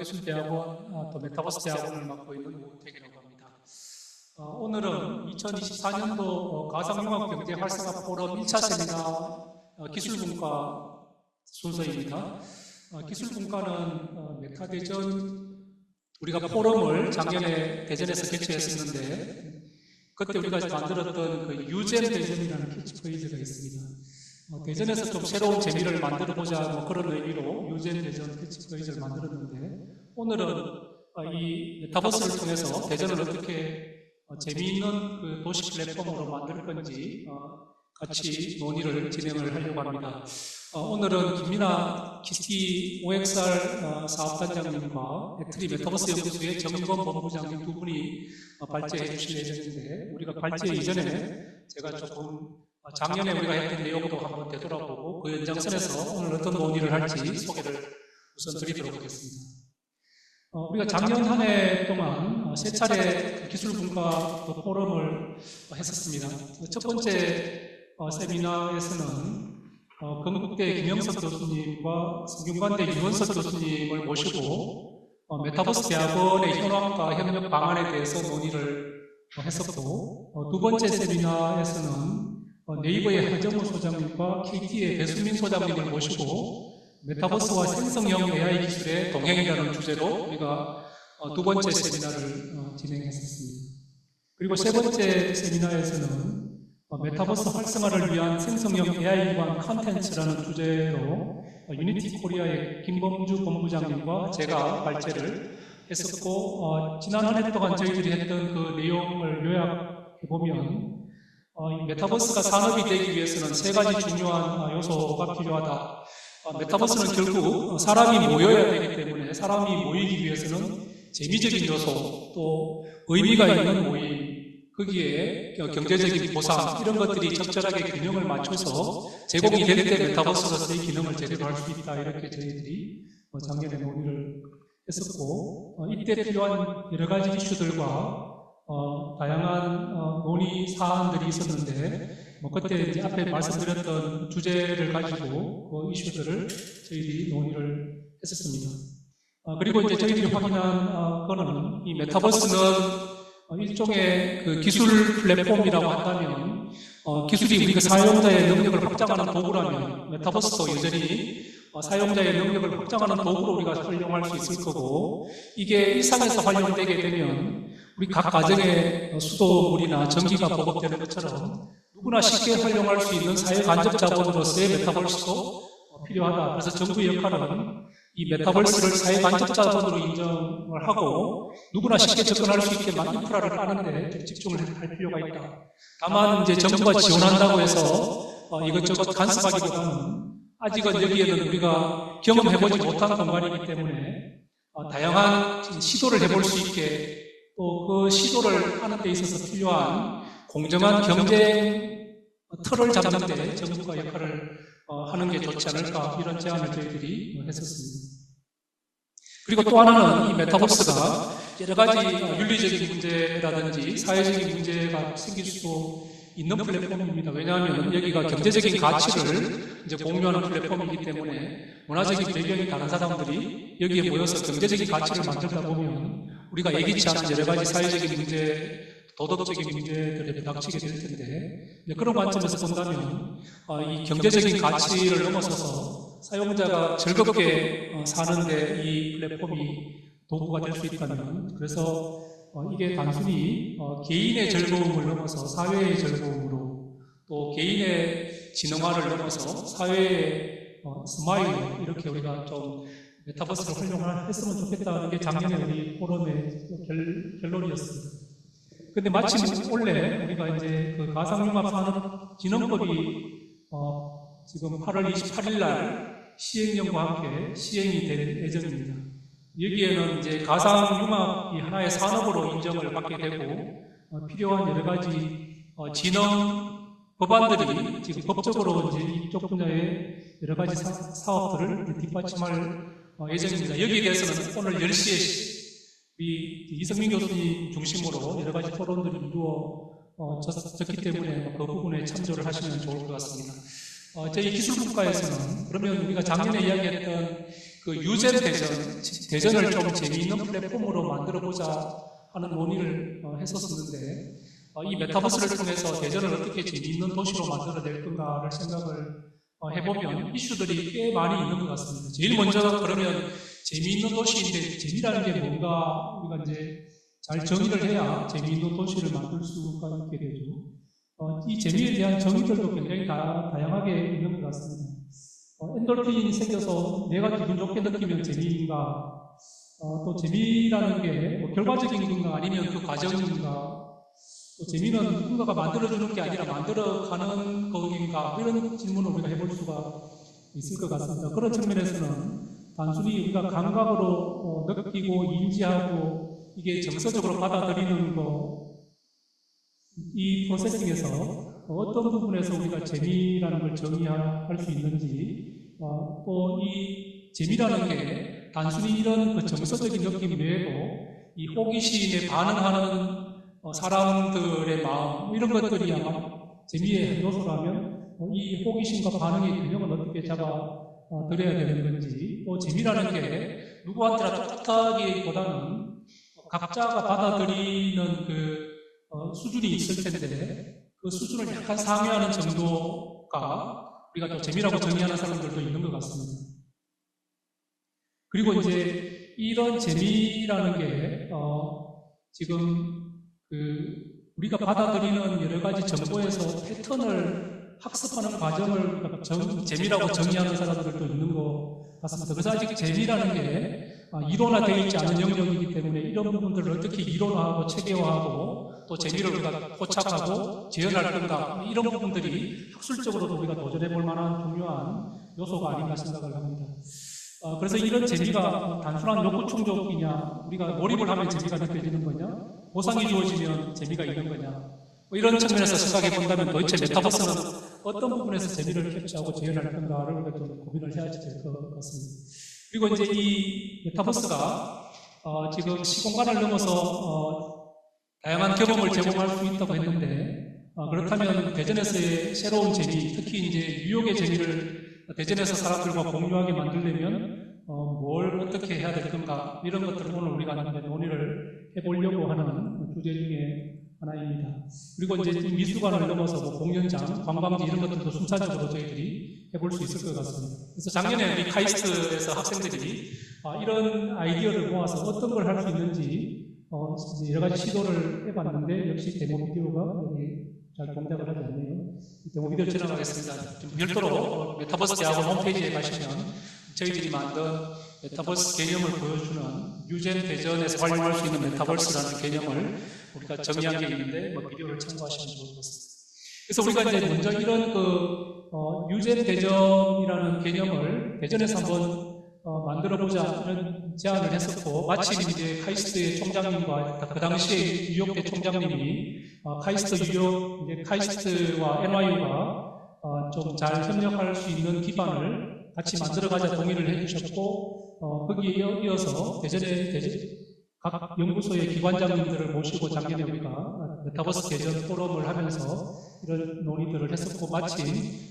한국기술대학원 또 메타버스 대학원을 맡고 있는 우은택이라고 합니다. 오늘은 2024년도 가상융합경제 활성화 포럼 1차 세미나 기술분과 순서입니다. 기술분과는 메타대전 우리가 포럼을 작년에 대전에서 개최했었는데 그때 우리가 만들었던 그 유잼 대전이라는 캐치프레이즈가 있습니다. 대전에서 좀 새로운 재미를 만들어보자 그런 의미로 유잼 대전 캐치프레이즈를 만들었는데 오늘은 이 메타버스를 통해서 대전을 어떻게 재미있는 그 도시 플랫폼으로 만들 건지 같이 논의를 진행을 하려고 합니다. 오늘은 김민아 키스티 OXR 사업단장님과 배터리 메타버스 연구소의 정인권 본부장님 두 분이 발제해 주실 예정인데 우리가 발제 이전에 제가 조금 작년에 우리가 했던 내용도 한번 되돌아보고 그 연장선에서 오늘 어떤 논의를 할지 소개를 우선 드리도록 하겠습니다. 우리가 작년 한 해 동안 세 차례 기술분과 포럼을 했었습니다. 첫 번째 세미나에서는 건국대 김영석 교수님과 성균관대 윤원석 교수님을 모시고 메타버스 대학원의 현황과 협력 방안에 대해서 논의를 했었고 두 번째 세미나에서는 네이버의 하정우 소장님과 KT의 배수민 소장님을 모시고 메타버스와 생성형 AI 기술의 동행이라는 주제로 우리가 두 번째 세미나를 진행했었습니다. 그리고 세 번째 세미나에서는 메타버스 활성화를 위한 생성형 AI 기반 컨텐츠라는 주제로 유니티 코리아의 김범주 본부장님과 제가 발제를 했었고 지난 한 해 동안 저희들이 했던 그 내용을 요약해보면 이 메타버스가 산업이 되기 위해서는 세 가지 중요한 요소가 필요하다. 메타버스는 결국 사람이 모여야 되기 때문에 사람이 모이기 위해서는 재미적인 요소, 또 의미가 있는 모임, 거기에 경제적인 보상 이런 것들이 적절하게 균형을 맞춰서 제공이 될 때 메타버스로서의 기능을 제대로 할 수 있다 이렇게 저희들이 작년에 논의를 했었고 이때 필요한 여러 가지 이슈들과 다양한 논의 사안들이 있었는데 그때 이제 앞에 말씀드렸던 주제를 가지고 그 이슈들을 저희들이 논의를 했었습니다. 그리고 이제 저희들이 확인한 거는 이 메타버스는 일종의 그 기술 플랫폼이라고 한다면 기술이 우리가 사용자의 능력을 확장하는 도구라면 메타버스도 여전히 사용자의 능력을 확장하는 도구로 우리가 활용할 수 있을 거고 이게 일상에서 활용되게 되면 우리 각 가정에 수도물이나 전기가 보급되는 것처럼 누구나 쉽게 활용할 수 있는 사회 간접 자본으로서의 메타버스도 필요하다. 그래서 정부의 역할은 이 메타버스를 사회 간접 자본으로 인정을 하고 누구나 쉽게 접근할 수 있게 인프라를 까는데 좀 집중을 할 필요가 있다. 다만 이제 정부가 지원한다고 해서 이것저것 간섭하기보다는 아직은 여기에는 우리가 경험해보지 못한 공간이기 때문에 다양한 시도를 해볼 수 있게 또 그 시도를 하는 데 있어서 필요한 공정한 경쟁 틀을 잡는 데 정부가 역할을 하는 게 좋지 않을까 이런 제안을 저희들이 했었습니다. 그리고 또 하나는 이 메타버스가 여러 가지 윤리적인 문제라든지 사회적인 문제가 생길 수 있는 플랫폼입니다. 왜냐하면 여기가 경제적인 가치를 이제 공유하는 플랫폼이기 때문에 문화적인 배경이 다른 사람들이 여기에 모여서 경제적인 가치를 만들다 보면 우리가 예기치 않은 여러 가지 사회적인 문제, 도덕적인 문제들에 부닥치게 될 텐데 그런 관점에서 본다면 이 경제적인 가치를 넘어서서 사용자가 즐겁게 사는데 이 플랫폼이 도구가 될 수 있다면 그래서 이게 단순히 개인의 즐거움을 넘어서 사회의 즐거움으로 또 개인의 지능화를 넘어서 사회의 스마일 이렇게 우리가 좀 메타버스를 활용했으면 좋겠다는 게 작년에 우리 포럼의 결론이었습니다. 근데 마침 올해 우리가 이제 그 가상융합산업진흥법이 지금 8월 28일 날 시행령과 함께 시행이 될 예정입니다. 여기에는 이제 가상융합이 하나의 산업으로 인정을 받게 되고 필요한 여러 가지 진흥 법안들이 지금 법적으로 이제 이쪽 분야의 여러 가지 사업들을 뒷받침할 예정입니다. 여기에 대해서는 오늘 10시에 우리 이성민 교수님 중심으로 여러 가지 토론들이 이루어졌기 때문에 그 부분에 참조를 하시면 좋을 것 같습니다. 저희 기술분과에서는 그러면 우리가 작년에 이야기했던 그 유잼 대전을 좀 재미있는 플랫폼으로 만들어보자 하는 논의를 했었었는데, 이 메타버스를 통해서 대전을 어떻게 재미있는 도시로 만들어낼 건가를 생각을 해보면 이슈들이 꽤 많이 있는 것 같습니다. 제일 먼저 그러면 재미있는 도시인데 재미라는 게 뭔가 우리가 이제 잘 정의를 해야 재미있는 도시를 만들 수가 있게 되죠. 이 재미에 대한 정의들도 굉장히 다양하게 있는 것 같습니다. 엔돌핀이 생겨서 내가 기분 좋게 느끼면 재미인가, 또 재미라는 게 뭐 결과적인 건가 아니면 그 과정인가, 또 재미는 누군가가 만들어주는 게 아니라 만들어가는 것인가, 이런 질문을 우리가 해볼 수가 있을 것 같습니다. 그런 측면에서는 단순히 우리가 감각으로 느끼고 인지하고 이게 정서적으로 받아들이는 이 프로세싱에서 어떤 부분에서 우리가 재미라는 걸 정의할 수 있는지, 또 이 재미라는 게 단순히 이런 그 정서적인 느낌 외에도 이 호기심에 반응하는 사람들의 마음, 이런 것들이 아마 재미의 요소라면 이 호기심과 반응의 균형을 어떻게 잡아드려야 되는 건지, 또 재미라는 게 누구한테나 똑같다기보다는 각자가 받아들이는 그 수준이 있을 텐데 그 수준을 약간 상회하는 정도가 우리가 또 재미라고 정의하는 사람들도 있는 것 같습니다. 그리고 이제 이런 재미라는 게 지금 우리가 받아들이는 여러 가지 정보에서 패턴을 학습하는 과정을 재미라고 정의하는 사람들도 있는 것 같습니다. 그래서 아직 재미라는 게 이론화되어 있지 않은 영역이기 때문에 이런 부분들을 어떻게 이론화하고 체계화하고 또 재미를 우리가 포착하고 재현할 건가, 이런 부분들이 학술적으로도 우리가 도전해 볼 만한 중요한 요소가 아닌가 생각을 합니다. 그래서 이런 재미가 단순한 욕구 충족이냐, 우리가 몰입을 하면 재미가 느껴지는 거냐, 보상이 주어지면 재미가 있는 거냐, 뭐 이런 측면에서 생각해 본다면 도대체 메타버스는 어떤 부분에서 재미를 캡처하고 재현할 건가를 우리가 좀 고민을 해야 될 것 같습니다. 그리고 이제 이 메타버스가 지금 시공간을 넘어서 다양한 경험을 제공할 수 있다고 했는데, 그렇다면 대전에서의 새로운 재미, 특히 이제 뉴욕의 재미를 대전에서 사람들과 공유하게 만들려면 뭘 어떻게 해야 될 건가, 이런 것들을 오늘 우리가 논의를 해보려고 하는 주제 중에 하나입니다. 그리고 이제 미술관을 넘어서 뭐 공연장, 관광지 이런 것들도 순차적으로 저희들이 해볼 수 있을 것 같습니다. 그래서 작년에 우리 카이스트에서 학생들이 이런 아이디어를 모아서 어떤 걸 할 수 있는지 여러 가지 시도를 해봤는데 역시 데모 비디오가 여기 잘 동작을 하지 않네요. 데모 비디오를 지나가겠습니다. 좀 별도로 메타버스 대학원 홈페이지에 가시면 저희들이 만든 메타버스 개념을 보여주는 유잼 대전에서 활용할 수 있는 메타버스라는 개념을 우리가 정의한 게 있는데 비디오를 참고하시면 좋을 것 같습니다. 그래서 우리가 이제 먼저 이런 유잼 대전이라는 개념을 대전에서 한번 만들어보자 이런 제안을 했었고, 마침 이제 카이스트의 총장님과 그 당시에 뉴욕대 총장님이 카이스트 뉴욕, 이제 카이스트와 NYU가 좀 잘 협력할 수 있는 기반을 같이 만들어가자 동의를 해주셨고, 거기에 이어서 각 연구소의 기관장님들을 모시고 작년에 우리가 메타버스 대전 포럼을 하면서 이런 논의들을 했었고, 마침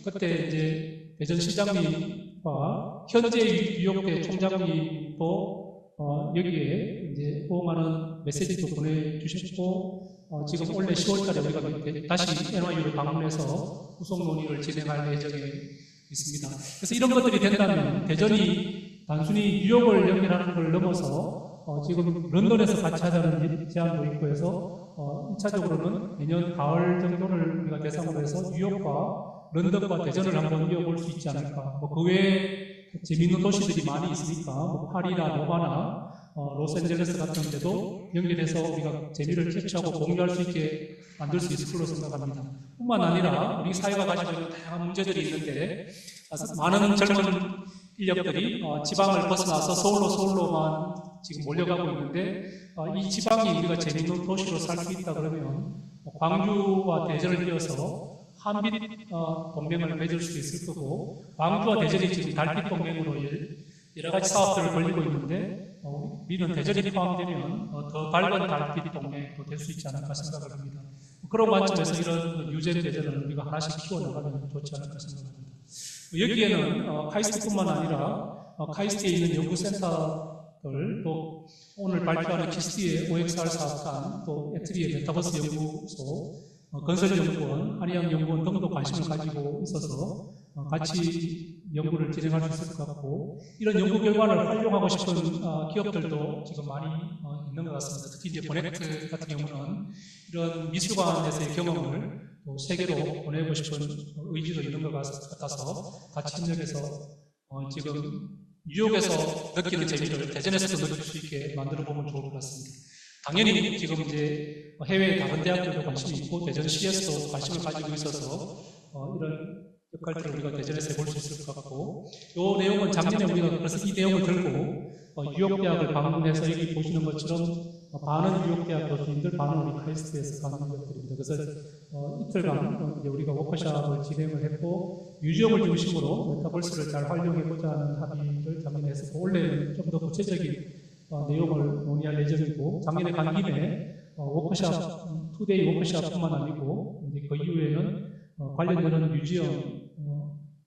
그때 이제 대전시장님과 현재 뉴욕대 총장님도 여기에 이제 호응하는 메시지도 보내주셨고, 지금 올해 10월달에 우리가 다시 NYU를 방문해서 후속 논의를 진행할 예정에 있습니다. 그래서 이런 것들이 된다면 대전이 단순히 뉴욕을 연결하는 걸 넘어서 지금 런던에서 같이 하자는 제안도 있고 해서 1차적으로는 내년 가을 정도를 우리가 대상으로 해서 뉴욕과 런던과 대전을 한번 이어볼 수 있지 않을까. 그 외에 재미있는 도시들이 많이 있으니까 파리나 로마나 로스앤젤레스 같은 데도 연결해서 우리가 재미를 캡처하고 공유할 수 있게 만들 수 있을 걸로 생각합니다. 뿐만 아니라 우리 사회가 가지고 있는 다양한 문제들이 있는데 많은 젊은 인력들이 지방을 벗어나서 서울로만 지금 몰려가고 있는데, 이 지방이 우리가 재미있는 도시로 살 수 있다 그러면 광주와 대전을 이어서 한빛 동맹을 맺을 수 있을 거고, 광주와 대전이 지금 달빛 동맹으로 여러 가지 사업들을 벌리고 있는데, 우리는 대전이 포함되면 더 밝은 달빛 동맹도 될 수 있지 않을까 생각을 합니다. 그런 관점에서 이런 유잼 대전을 우리가 하나씩 키워나가면 좋지 않을까 생각합니다. 여기에는 카이스트뿐만 아니라 카이스트에 있는 연구센터들, 또 오늘 발표하는 키스트의 OXR 사업단, 또 애트리의 메타버스 연구소, 건설연구원, 한의학연구원 등도 관심을 가지고 있어서 같이 연구를 진행할 수 있을 것 같고, 이런 연구 결과를 활용하고 싶은 기업들도 지금 많이 있는 것 같습니다. 특히 이제 보넥트 같은 경우는 이런 미술관에서의 경험을 또 세계로 보내고 싶은 의지도 있는 것 같아서 같이 협력해서 지금 뉴욕에서 느끼는 재미를 대전에서도 느낄 수 있게 만들어 보면 좋을 것 같습니다. 당연히 지금 이제 해외 다른 대학들도 관심이 있고 대전시에서도 관심을 가지고 있어서 이런 역할들을 우리가 대전에서 해볼 수 있을 것 같고, 이 내용은 작년에 우리가 그래서 이 내용을 들고 뉴욕대학을 방문해서 여기 보시는 것처럼 반은 뉴욕대학 교수님들, 반은 우리 카이스트에서 강의자들입니다. 그래서 이틀간 우리가 워크숍을 진행을 했고, 뮤지엄을 중심으로 메타버스를 잘 활용해보자 하는 합의를 작년에 했었고, 올해는 좀 더 구체적인 내용을 논의할 예정이고, 작년에 간 김에 워크숍, 투데이 워크숍뿐만 아니고 이제 그 이후에는 관련되는 뮤지엄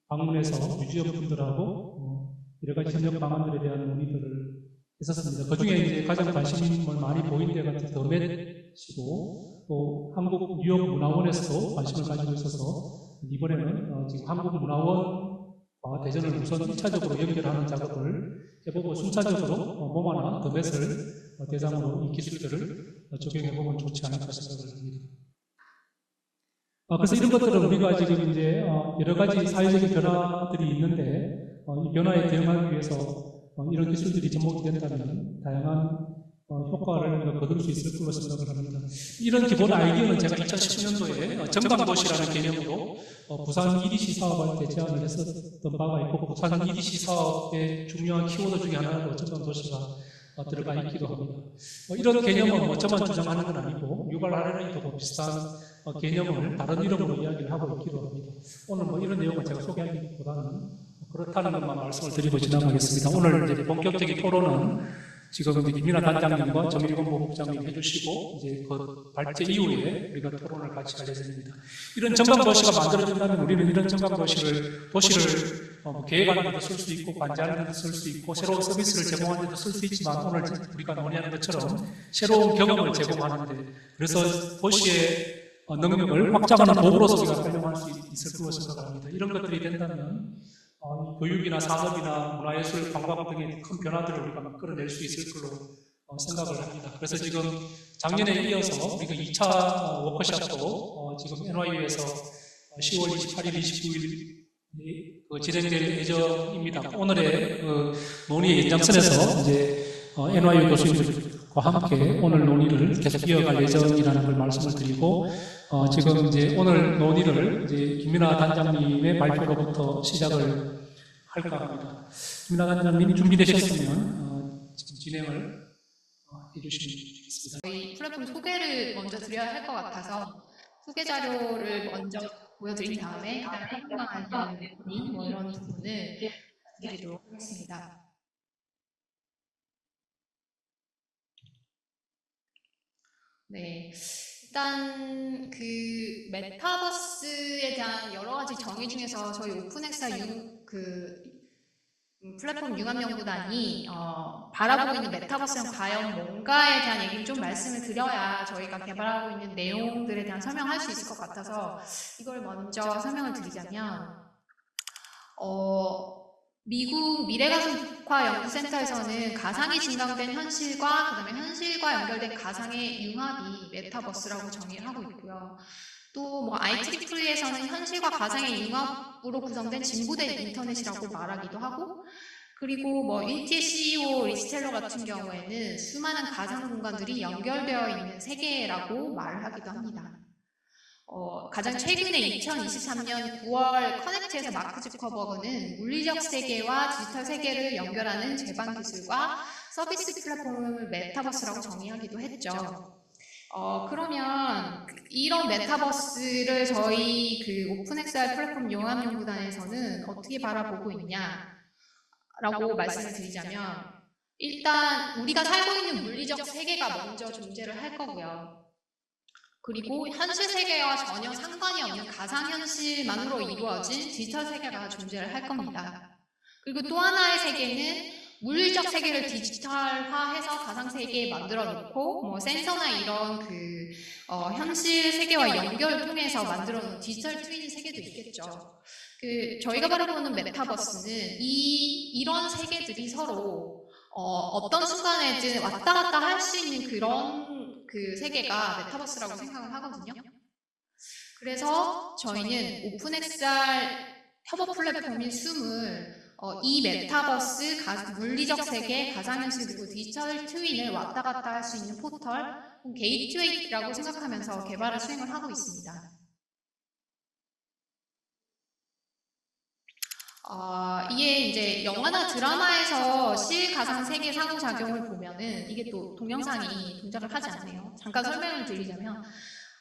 방문해서 뮤지엄 분들하고 여러 가지 협력 방안들에 대한 논의들을 했었습니다. 그 중에 이제 가장 관심을 많이 보인 데가 더맷이고, 또 한국 뉴욕 문화원에서도 관심을 가지고 있어서 이번에는 지금 한국 문화원과 대전을 우선 1차적으로 연결하는 작업을 해보고, 순차적으로 모마나 더맷을 대상으로 이 기술들을 적용해보면 좋지 않을까 생각을 합니다. 그래서 이런 것들은 우리가 지금 이제 여러 가지 사회적인 변화들이 있는데, 이 변화에 대응하기 위해서 이런 기술들이 접목이 된다면 다양한 효과를 우리가 거둘 수 있을 걸로 생각을 합니다. 이런 기본 아이디어는 제가 2010년도에 정강도시라는 개념으로 부산 EDC 사업할 때 제안을 했었던 바가 있고, 부산 EDC 사업의 중요한 키워드 중에 하나로 정강도시가 들어가 있기도 합니다. 이런 개념은 저만 주장하는 건 아니고 유발 RNA도 비슷한 개념을 다른 이름으로 이야기를 하고 있기도 합니다. 오늘 이런 내용을 제가 소개하기보다는 그렇다는 것만 말씀을 드리고 지나가겠습니다. 오늘 이제 본격적인 토론은 지금 김민아 단장님과 정일권 본부장님 해주시고, 이제 그 발제 이후에 우리가 토론을 같이 할 예정입니다. 이런 정강도시가 만들어진다면 우리는 이런 정강도시를, 도시를 계획하는 데도 쓸 수 있고, 관제하는 데도 쓸 수 있고, 새로운 서비스를 제공하는 데도 쓸 수 있지만, 오늘 우리가 논의하는 것처럼 새로운 경험을 제공하는데, 그래서 도시의 능력을 확장하는 도구로서 우리가 활용할 수 있을 거라고 생각합니다. 이런 것들이 된다면 교육이나 산업이나 문화예술, 관광 등의 큰 변화들을 우리가 끌어낼 수 있을 걸로 생각을 합니다. 그래서 지금 작년에 이어서 우리가 2차 워크숍도 지금 NYU에서 10월 28일, 29일 진행될 예정입니다. 오늘의 논의 연장선에서 이제 NYU 교수님들과 함께 오늘 논의를 계속 이어갈 예정이라는 걸 말씀을 드리고, 지금 이제 오늘 논의를 이제 김민아 단장님의 발표로부터 시작을 할까 합니다. 김민아 단장님 준비되셨으면 지금 진행을 해주시면 좋겠습니다. 저희 플랫폼 소개를 먼저 드려야 할 것 같아서 소개 자료를 먼저 보여드린 다음에 가장 궁금한 부분이 이런 부분을 드리도록 하겠습니다. 네. 일단 그 메타버스에 대한 여러 가지 정의 중에서 저희 오픈엑사 플랫폼 융합연구단이 바라보고 있는 메타버스는 과연 뭔가에 대한 얘기를 좀 말씀을 드려야 저희가 개발하고 있는 내용들에 대한 설명을 할 수 있을 것 같아서 이걸 먼저 설명을 드리자면, 미국 미래가상과연구센터에서는 가상이 증강된 현실과 그다음에 현실과 연결된 가상의 융합이 메타버스라고 정의를 하고 있고요. 또 IEEE에서는 현실과 가상의 융합으로 구성된 진보된 인터넷이라고 말하기도 하고, 그리고 유니티의 CEO 리스텔러 같은 경우에는 수많은 가상 공간들이 연결되어 있는 세계라고 말을 하기도 합니다. 가장 최근에 2023년 9월 커넥트에서 마크 zuckerberg는 물리적 세계와 디지털 세계를 연결하는 제반 기술과 서비스 플랫폼을 메타버스라고 정의하기도 했죠. 그러면 이런 메타버스를 저희 오픈엑스R 플랫폼 융합연구단에서는 어떻게 바라보고 있냐라고 말씀을 드리자면, 일단 우리가 살고 있는 물리적 세계가 먼저 존재를 할 거고요. 그리고 현실 세계와 전혀 상관이 없는 가상현실만으로 이루어진 디지털 세계가 존재를 할 겁니다. 그리고 또 하나의 세계는 물리적 세계를 디지털화해서 가상 세계에 만들어 놓고 뭐 센서나 이런 현실 세계와 연결을 통해서 만들어 놓은 디지털 트윈 세계도 있겠죠. 저희가 바라보는 메타버스는 이런 세계들이 서로 어떤 순간에든 왔다 갔다 할 수 있는 그런 세계가 메타버스라고 생각을 하거든요. 그래서 저희는 오픈XR 협업 플랫폼인 숨을 이 메타버스, 물리적 세계, 가상현실 그리고 디지털 트윈을 왔다 갔다 할 수 있는 포털, 게이트웨이라고 생각하면서 개발을 수행을 하고 있습니다. 이게 이제 영화나 드라마에서 실가상 세계 상호작용을 보면은 이게 또 동영상이 동작을 하지 않네요. 잠깐 설명을 드리자면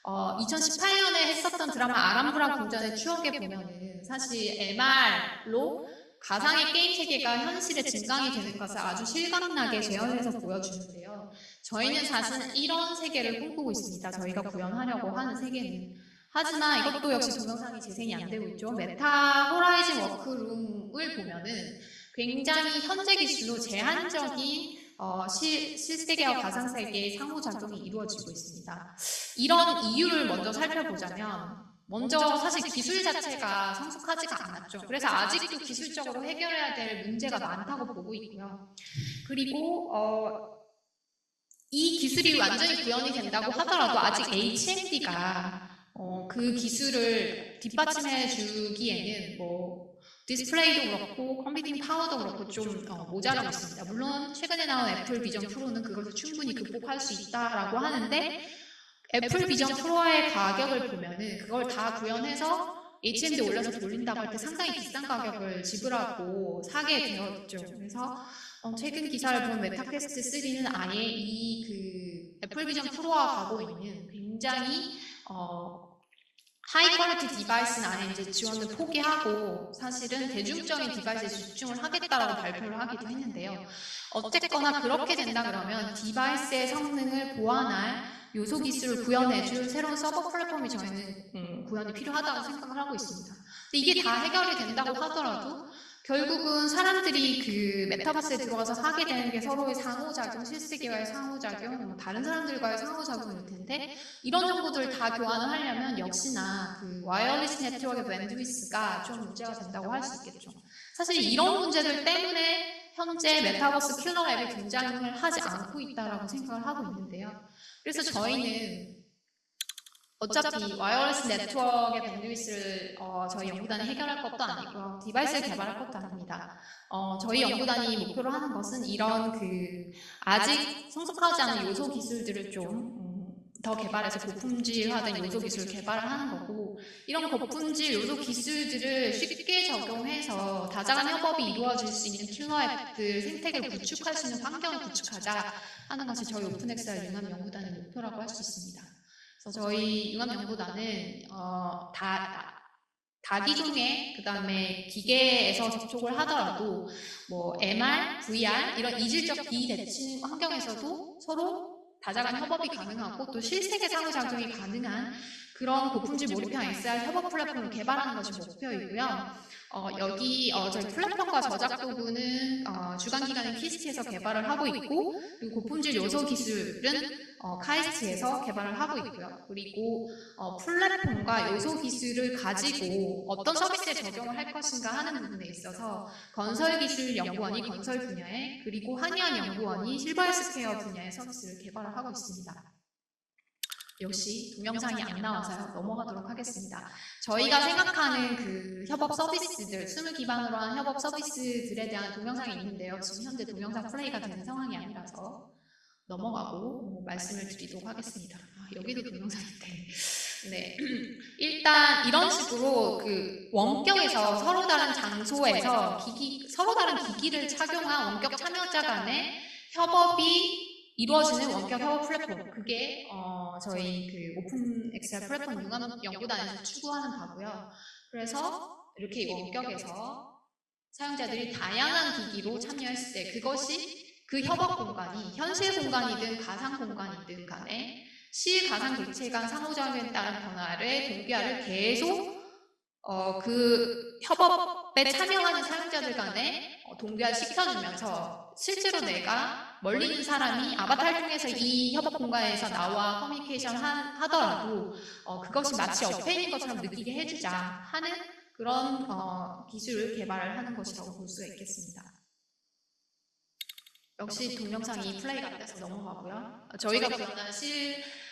2018년에 했었던 드라마 아람브라 궁전의 추억에 보면은 사실 MR로 가상의 게임 세계가 현실에 증강이 되는 것을 아주 실감나게 재현해서 보여주는데요. 저희는 사실 이런 세계를 꿈꾸고 있습니다. 저희가 구현하려고 하는 세계는. 하지만 이것도 역시 동영상이 재생이 안 되고 있죠. 메타 호라이즌 워크룸을 보면은 굉장히 현재 기술로 제한적인 실세계와 가상세계의 상호작용이 이루어지고 있습니다. 이런 이유를 먼저 살펴보자면 먼저 사실 기술 자체가 성숙하지가 않았죠. 그래서 아직도 기술적으로 해결해야 될 문제가 많다고 보고 있고요. 그리고 이 기술이 완전히 구현이 된다고 하더라도 아직 HMD가 그 기술을 뒷받침해 주기에는 뭐 디스플레이도 그렇고 컴퓨팅 파워도 그렇고 좀 모자라고 있습니다. 물론 최근에 나온 애플 비전 프로는 그것을 충분히 극복할 수 있다라고 하는데 애플 비전 프로의 가격을 보면은 그걸 다 구현해서 HMD 올려서 돌린다고 할 때 상당히 비싼 가격을 지불하고 사게 되었죠. 그래서 최근 기사를 보면 메타퀘스트 3는 아예 애플 비전 프로와 가고 있는 굉장히 하이 퀄리티 디바이스는 아예 이제 지원을 포기하고 사실은 대중적인 디바이스에 집중을 하겠다라고 발표를 하기도 했는데요. 어쨌거나 그렇게 된다 그러면 디바이스의 성능을 보완할 요소 기술을 구현해줄 새로운 서버 플랫폼이 저희는 구현이 필요하다고 생각을 하고 있습니다. 근데 이게 다 해결이 된다고 하더라도 결국은 사람들이 메타버스에 들어가서 하게 되는 게 서로의 상호작용, 실세계와의 상호작용, 다른 사람들과의 상호작용일 텐데 이런 정보들을 다 교환을 하려면 역시나 와이어리스 네트워크의 밴드위스가 좀 문제가 된다고 할 수 있겠죠. 사실 이런 문제들 때문에 현재 메타버스 킬러 앱이 등장을 하지 않고 있다라고 생각을 하고 있는데요. 그래서 저희는 어차피 와이어리스 네트워크의 밴드위스를 저희 연구단이 해결할 것도 아니고요. 디바이스를 개발할 것도 아닙니다. 저희 연구단이 목표로 하는 것은 이런 아직 성숙하지 않은 요소 기술들을 좀 더 개발해서 고품질화된 요소 기술을 개발을 하는 거고 이런 고품질 요소 기술들을 쉽게 적용해서 다자간 협업이 이루어질 수 있는 킬러 앱들 생태계를 구축할 수 있는 환경을 구축하자 하는 것이 저희 오픈엑스R 융합 연구단의 목표라고 할 수 있습니다. 그래서 저희 융합연구단은 다기종의 그다음에 기계에서 접촉을 하더라도 뭐 MR, VR 이런 이질적 비대칭 환경에서도 서로 다자간 협업이 가능하고 또 실세계 상호작용이 가능한 그런 고품질 몰입형 XR 협업 플랫폼을 개발하는 것이 목표이고요. 여기 저희 플랫폼과 저작 도구는 주관기관인 키스트에서 개발을 하고 있고 그리고 고품질 요소 기술은 카이스트에서 개발을 하고 있고요. 그리고 플랫폼과 요소 기술을 가지고 어떤 서비스에 적용을 할 것인가 하는 부분에 있어서 건설기술연구원이 건설 분야에 그리고 한의원연구원이 실버헬스케어 분야의 서비스를 개발을 하고 있습니다. 역시 동영상이 안 나와서요. 넘어가도록 하겠습니다. 저희가 생각하는 협업 서비스들, 숨을 기반으로 한 협업 서비스들에 대한 동영상이 있는데요. 지금 현재 동영상 플레이가 되는 상황이 아니라서 넘어가고 말씀을 드리도록 하겠습니다. 여기도 동영상인데. 네. 일단 이런 식으로 원격에서 서로 다른 장소에서 서로 다른 기기를 착용한 원격 참여자 간의 협업이 이루어지는 원격 협업 플랫폼, 그게 저희 오픈 XR 플랫폼 융합 연구단에서 추구하는 바고요. 그래서 이렇게 원격에서 사용자들이 다양한 기기로 참여했을 때 그것이 협업 공간이 현실 공간이든 가상 공간이든 간에 실가상 객체 간 상호작용에 따른 변화를 동기화를 계속 협업에 참여하는 사용자들 간에 동기화 시켜주면서 실제로 내가 멀리 있는 사람이 아바타를 통해서 이 협업 공간에서 나와 커뮤니케이션 하더라도 그것이 마치 옆에 있는 것처럼 느끼게 해주자 하는 그런 기술을 개발을 하는 것이라고 볼 수가 있겠습니다. 역시 동영상이 플레이가 안 돼서 넘어가고요. 저희가 구현한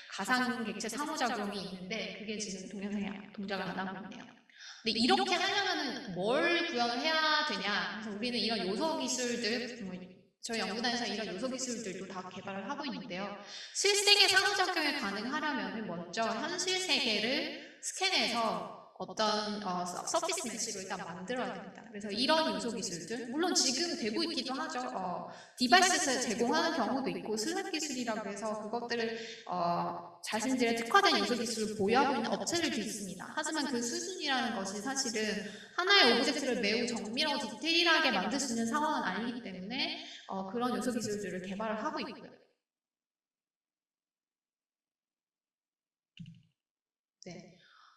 가상 객체 상호작용이 있는데 그게 지금 동영상에 동작을 안 하고 있네요. 근데 이렇게 하려면 뭘 구현을 해야 되냐? 그래서 우리는 이런 요소 기술들, 저희 연구단에서 이런 요소 기술들도 다 개발을 하고 있는데요. 실세계 상호작용이 가능하려면 먼저 현실 세계를 스캔해서 어떤 서피스 메시로 일단 만들어야 됩니다. 그래서 이런 요소 기술들, 물론 지금 되고 있기도 하죠. 디바이스에서 제공하는 경우도 있고 슬랩 기술이라고 해서 그것들을 자신들의 특화된 요소 기술을 보유하고 있는 업체들도 있습니다. 하지만 그 수준이라는 것이 사실은 하나의 오브젝트를 매우 정밀하고 디테일하게 만들 수 있는 상황은 아니기 때문에 그런 요소 기술들을 개발을 하고 있고요. 네.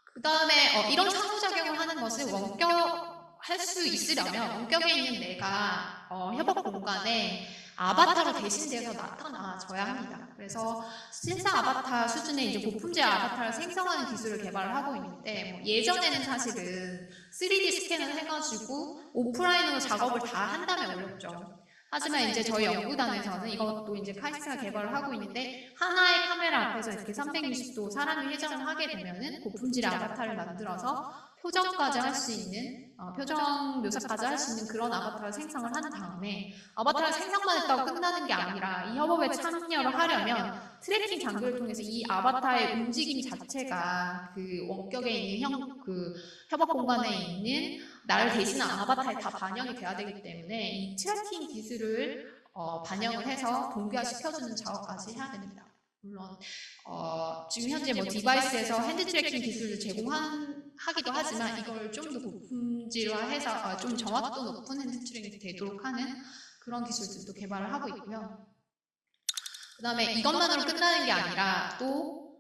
그 다음에 이런 상호작용을 하는 것을 원격할 수 있으려면 원격에 있는 내가 협업 공간에 아바타로 대신돼서 나타나줘야 합니다. 그래서 실사 아바타 수준의 이제 고품질 아바타를 생성하는 기술을 개발을 하고 있는데 예전에는 사실은 3D 스캔을 해가지고 오프라인으로 작업을 다 한 다음에 올렸죠. 하지만 이제 저희 연구단에서는 이것도 이제 카이스트가 개발을 하고 있는데 하나의 카메라 앞에서 이렇게 360도 사람이 회전을 하게 되면은 고품질의 아바타를 만들어서 표정까지 할 수 있는 표정 묘사까지 할 수 있는 그런 아바타를 생성을 한 다음에 아바타를 생성만 했다고 끝나는 게 아니라 이 협업에 참여를 하려면 트래킹 장비를 통해서 이 아바타의 움직임 자체가 그 원격에 있는 그 협업 공간에 있는 나를 대신한 아바타에 다 반영이 돼야 되기 때문에 이 트래킹 기술을 반영을 해서 동기화 시켜주는 작업까지 해야 됩니다. 물론 지금 현재 디바이스에서 핸드 트래킹 기술을 제공하기도 하지만 이걸 좀 더 고품질화해서 좀 정확도 높은 핸드 트래킹이 되도록 하는 그런 기술들도 개발을 하고 있고요. 그 다음에 이것만으로 끝나는 게 아니라 또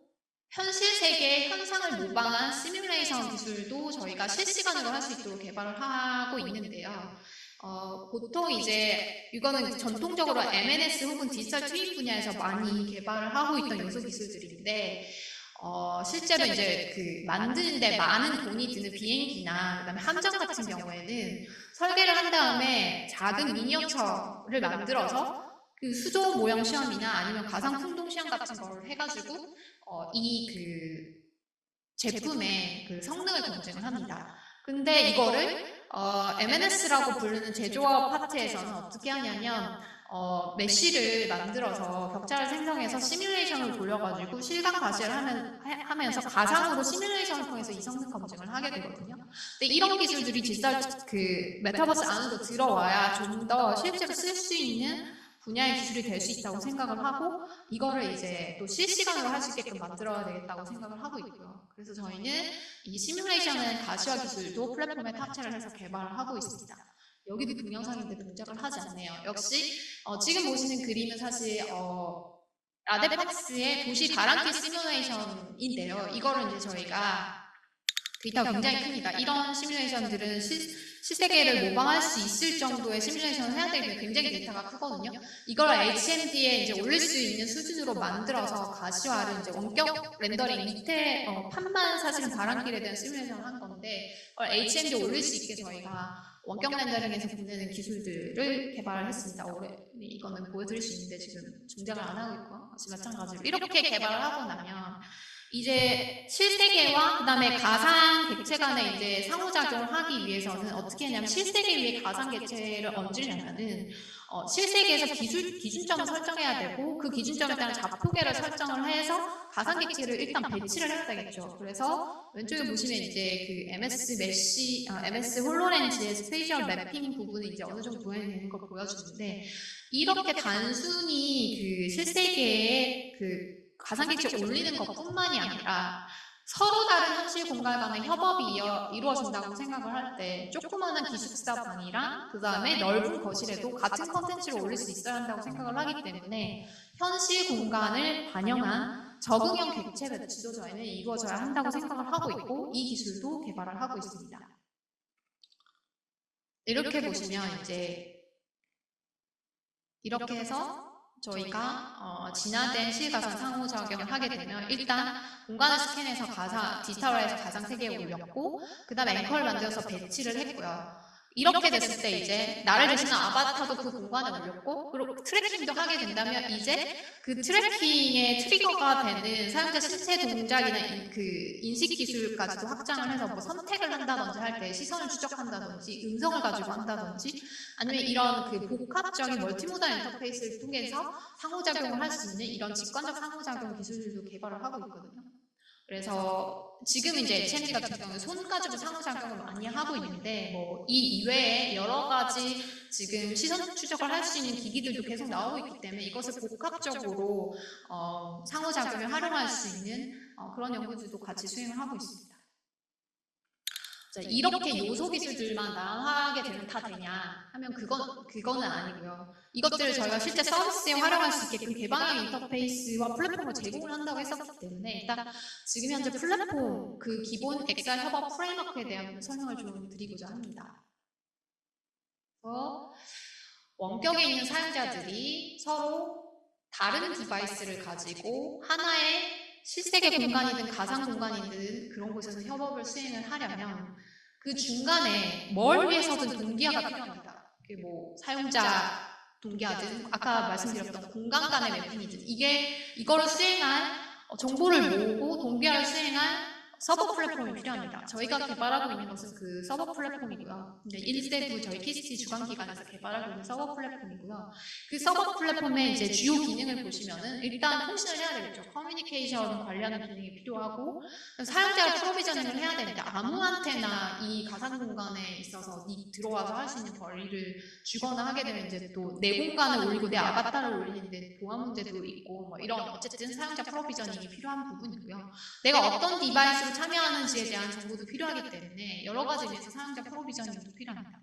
현실 세계의 현상을 모방한 시뮬레이션 기술도 저희가 실시간으로 할 수 있도록 개발을 하고 있는데요. 보통 이제 이거는 전통적으로 MNS 혹은 디지털 트윈 분야에서 많이 개발을 하고 있던 요소 기술들인데 실제로 이제 그 만드는데 많은 돈이 드는 비행기나 그다음에 함정 같은 경우에는 설계를 한 다음에 작은 미니어처를 만들어서 그 수조 모형 시험이나 아니면 가상 풍동 시험 같은 걸 해가지고 이 그 제품의 그 성능을 검증을 합니다. 근데 이거를 MNS라고 부르는 제조업 파트에서는 어떻게 하냐면 메쉬를 만들어서 격자를 생성해서 시뮬레이션을 돌려가지고 실감 가시를 하면서 가상으로 시뮬레이션을 통해서 이 성능 검증을 하게 되거든요. 근데 이런 기술들이 디지털 그 메타버스 안으로 들어와야 좀 더 실제로 쓸 수 있는 분야의 기술이 될 수 있다고 생각을 하고 이거를 이제 또 실시간으로 할 수 있게끔 만들어야 되겠다고 생각을 하고 있고요. 그래서 저희는 이 시뮬레이션의 가시화 기술도 플랫폼에 탑재를 해서 개발을 하고 있습니다. 여기도 동영상인데 동작을 하지 않네요. 역시 지금 보시는 그림은 사실 라데팍스의 도시 바람길 시뮬레이션인데요. 이거를 이제 저희가 데이터가 굉장히 큽니다. 이런 시뮬레이션들은 실세계를 모방할 수 있을 정도의 시뮬레이션을 해야 되면 굉장히 데이터가 크거든요. 이걸 HMD에 이제 올릴 수 있는 수준으로 만들어서 가시화를 이제 원격 렌더링 밑에 판만 사실은 바람길에 대한 시뮬레이션을 한 건데 그걸 HMD에 올릴 수 있게 저희가 원격 렌더링에서 보내는 기술들을 개발을 했습니다. 이거는 보여드릴 수 있는데 지금 중장을 안 하고 있고 마찬가지로 이렇게 개발을 하고 나면 이제 실세계와 그다음에 가상 객체 간의 이제 상호작용을 하기 위해서는 어떻게 하냐면 실세계 위에 가상 객체를 얹으려면은 실세계에서 기준점을 설정해야 되고 그 기준점에 따른 좌표계를 설정을 해서 가상 객체를 일단 배치를 해야 되겠죠. 그래서 왼쪽에 보시면 이제 그 MS 홀로렌즈의 스페이셜 맵핑 부분이 이제 어느 정도 도현되는 걸 보여주는데 이렇게 단순히 그 실세계의 그 가상객체 올리는 것뿐만이 아니라 서로 다른 현실 공간 간의 협업이 이루어진다고 생각을 할 때 조그마한 기숙사 방이랑 그 다음에 넓은 거실에도 같은 컨텐츠를 올릴 수 있어야 한다고 생각을 하기 때문에 현실 공간을 반영한 적응형 객체 배치도 저희는 이루어져야 한다고 생각을 하고 있고 이 기술도 개발을 하고 있습니다. 이렇게 보시면 이제 이렇게 해서 저희가 진화된 실가상 상호작용을 하게 되면 일단 공간을 스캔해서 디지털화해서 가상 세계에 올렸고 그 다음에 앵커를 만들어서 배치를 했고요. 이렇게 됐을 때 이제 나를 대신한 아바타도 그 공간에 올렸고 그리고 트래킹도 하게 된다면 이제 그 트래킹의 트리거가 되는 사용자 신체 동작이나 그 인식 기술까지도 확장을 해서 뭐 선택을 한다든지 할 때 시선을 추적한다든지 음성을 가지고 한다든지 아니면 이런 그 복합적인 멀티모달 인터페이스를 통해서 상호작용을 할 수 있는 이런 직관적 상호작용 기술들도 개발을 하고 있거든요. 그래서 지금 이제 HMD 같은 경우는 손 가지고 상호작용을 많이 하고 있는데 뭐 이 이외에 여러 가지 지금 시선 추적을 할 수 있는 기기들도 계속 나오고 있기 때문에 이것을 복합적으로 상호작용을 활용할 수 있는 그런 연구들도 같이 수행을 하고 있습니다. 자, 이렇게 요소 기술들만 나하게 되면 다 되냐 하면 그거는 아니고요. 이것들을 저희가 실제 서비스에 활용할 수 있게끔 개방형 인터페이스와 플랫폼을 제공을 한다고 했었기 때문에 일단 지금 현재 플랫폼 그 기본 XR 협업 프레임워크에 대한 설명을 좀 드리고자 합니다. 그래서 원격에 있는 사용자들이 서로 다른 디바이스를 가지고 하나의 실세계 공간이든 가상 공간이든 그런 곳에서 협업을 수행을 하려면 그 중간에 뭘 위해서든 동기화가 필요합니다. 그게 뭐 사용자 동기화든 아까 말씀드렸던 공간 간의 매핑이든 이거를 수행할 정보를 모으고 동기화를 수행할 서버 플랫폼이 필요합니다. 저희가 개발하고 있는 것은 그 서버 플랫폼이고요. 근데 1세부 저희 KCC 주관기관에서 개발하고 있는 서버 플랫폼이고요. 그 서버 플랫폼의 이제 주요 기능을 보시면은 일단 통신을 해야 되겠죠. 커뮤니케이션 관리하는 기능이 필요하고 사용자가 프로비저닝을 해야 되는데 아무한테나 이 가상 공간에 있어서 들어와서 할 수 있는 권리를 주거나 하게 되면 이제 또 내 공간을 올리고 내 아바타를 올리는데 보안 문제도 있고 뭐 이런 어쨌든 사용자 프로비저닝이 필요한 부분이고요. 내가 어떤 디바이스로 참여하는지에 대한 정보도 필요하기 때문에 여러 가지 의미에서 사용자 프로비저닝도 필요합니다.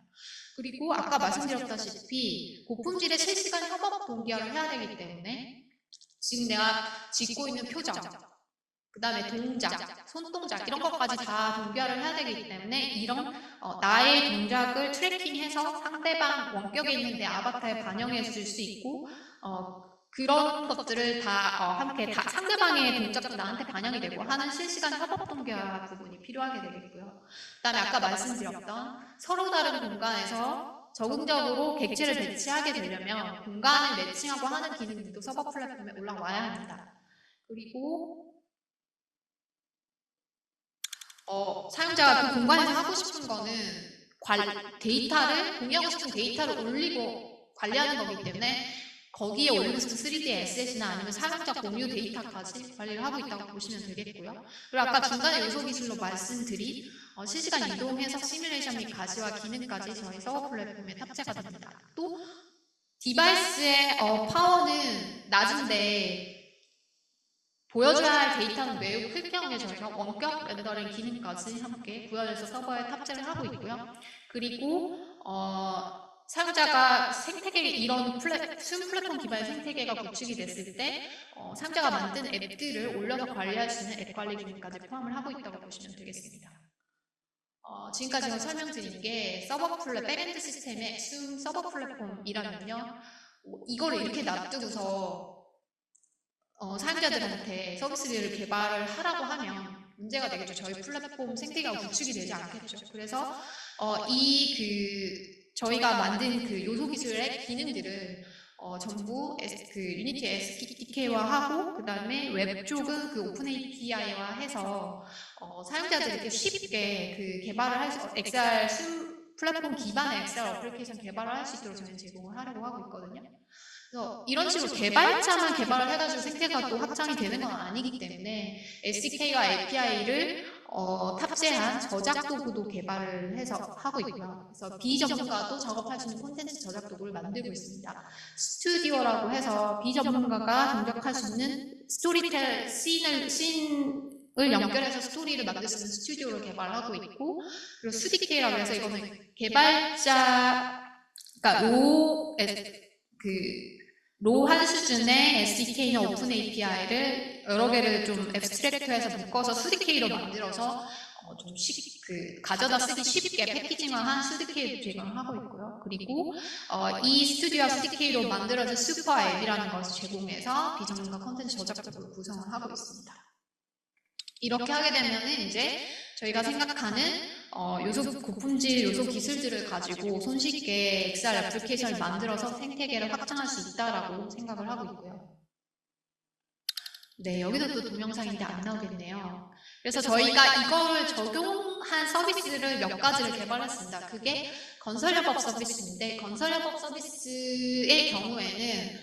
그리고 아까 말씀드렸다시피 고품질의 실시간 협업 동기화를 해야 되기 때문에 지금 내가 짓고 있는 표정, 그 다음에 동작, 손동작 이런 것까지 다 동기화를 해야 되기 때문에 이런 나의 동작을 트래킹해서 상대방 원격에 있는 내 아바타에 반영해 줄 수 있고 그런 것들을 다 함께 상대방의 동작도 나한테 반영이 되고 하는 실시간 협업 동기화 부분이 필요하게 되겠고요. 그 다음에 아까 말씀드렸던 서로 다른 공간에서 적응적으로 객체를 배치하게 되려면 공간을 매칭하고 하는 기능들도 서버 플랫폼에 올라와야 합니다. 그리고 사용자가 그 공간에서 하고 싶은 거는 공유하고 싶은 데이터를 올리고 관리하는 거기 때문에 거기에 올리고 싶은 3D 에셋이나 아니면 사용자 공유 데이터까지 관리를 하고 있다고 보시면 되겠고요. 그리고 아까 중간에 요소 기술로 말씀드린 실시간 이동 해석 시뮬레이션 및 가시화 기능까지 저희 서버 플랫폼에 탑재가 됩니다. 또 디바이스의 파워는 낮은데 보여줘야 할 데이터는 매우 클 경우에 저희가 원격 렌더링 기능까지 함께 구현해서 서버에 탑재를 하고 있고요. 그리고 사용자가 생태계 이런 수용 플랫폼 기반의 생태계가 구축이 됐을 때 사용자가 만든 앱들을 올려서 관리할 수 있는 앱 관리 기능까지 포함을 하고 있다고 보시면 되겠습니다. 지금까지 제가 설명드린 게 백엔드 시스템의 수용 서버 플랫폼이라면요. 이거를 이렇게 놔두고서 사용자들한테 서비스를 개발을 하라고 하면 문제가 되겠죠. 저희 플랫폼 생태계가 구축이 되지 않겠죠. 그래서 저희가 만든 그 요소 기술의 기능들을 전부 그 유니티 SDK화하고 그 다음에 웹 쪽은 그 오픈 API화 해서 사용자들에게 쉽게 그 개발을 할 수 XR 플랫폼 기반의 XR 어플리케이션 개발을 할 수 있도록 저희는 제공을 하려고 하고 있거든요. 그래서 이런 식으로 개발자만 개발을 해가지고 생태가 또 확장이 되는 건 아니기 때문에 SDK와 API를 탑재한 저작 도구도 개발을 해서 하고 있고요. 그래서 비전문가도 작업할 수 있는 콘텐츠 저작 도구를 만들고 있습니다. 스튜디오라고 해서 비전문가가 동작할 수 있는 스토리텔 씬을 연결해서 스토리를 만들 수 있는 스튜디오를 개발하고 있고, 그리고 SDK라고 해서 이거는 개발자, 그러니까 로한 수준의 SDK나 오픈 API를 여러 개를 좀 앱스트랙트해서 묶어서 SDK로 만들어서 가져다 쓰기 쉽게 패키징화한 스튜디오도 제공을 하고 있고요. 그리고 이 스튜디오와 스튜디오로 만들어진 슈퍼 앱이라는 것을 제공해서 비전문가 콘텐츠 저작적으로 구성을 하고 있습니다. 이렇게 하게 되면은 이제 저희가 생각하는 고품질 요소 기술들을 가지고 손쉽게 XR 애플리케이션을 만들어서 생태계를 확장할 수 있다라고 생각을 하고 있고요. 네, 여기도 또 동영상인데 안 나오겠네요. 그래서 저희가 이거를 적용한 서비스를 몇 가지를 개발했습니다. 그게 건설협업 서비스인데, 건설협업 서비스의 경우에는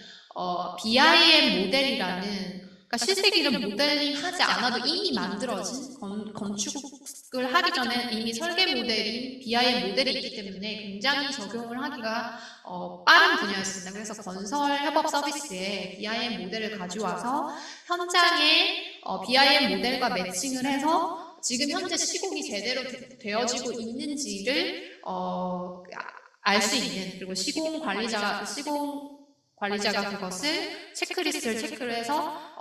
BIM 모델이라는, 그러니까 실세기를 모델링 하지 않아도 이미 만들어진 건축을 하기 전에 이미 설계 모델인 BIM 모델이 있기 때문에 굉장히 적용을 하기가 빠른 분야였습니다. 그래서 건설협업 서비스에 BIM 모델을 가져와서 현장에 BIM 모델과 매칭을 해서 지금 현재 시공이 제대로 되어지고 있는지를 알 수 있는, 그리고 시공 관리자가 그것을 체크리스트를 체크를 해서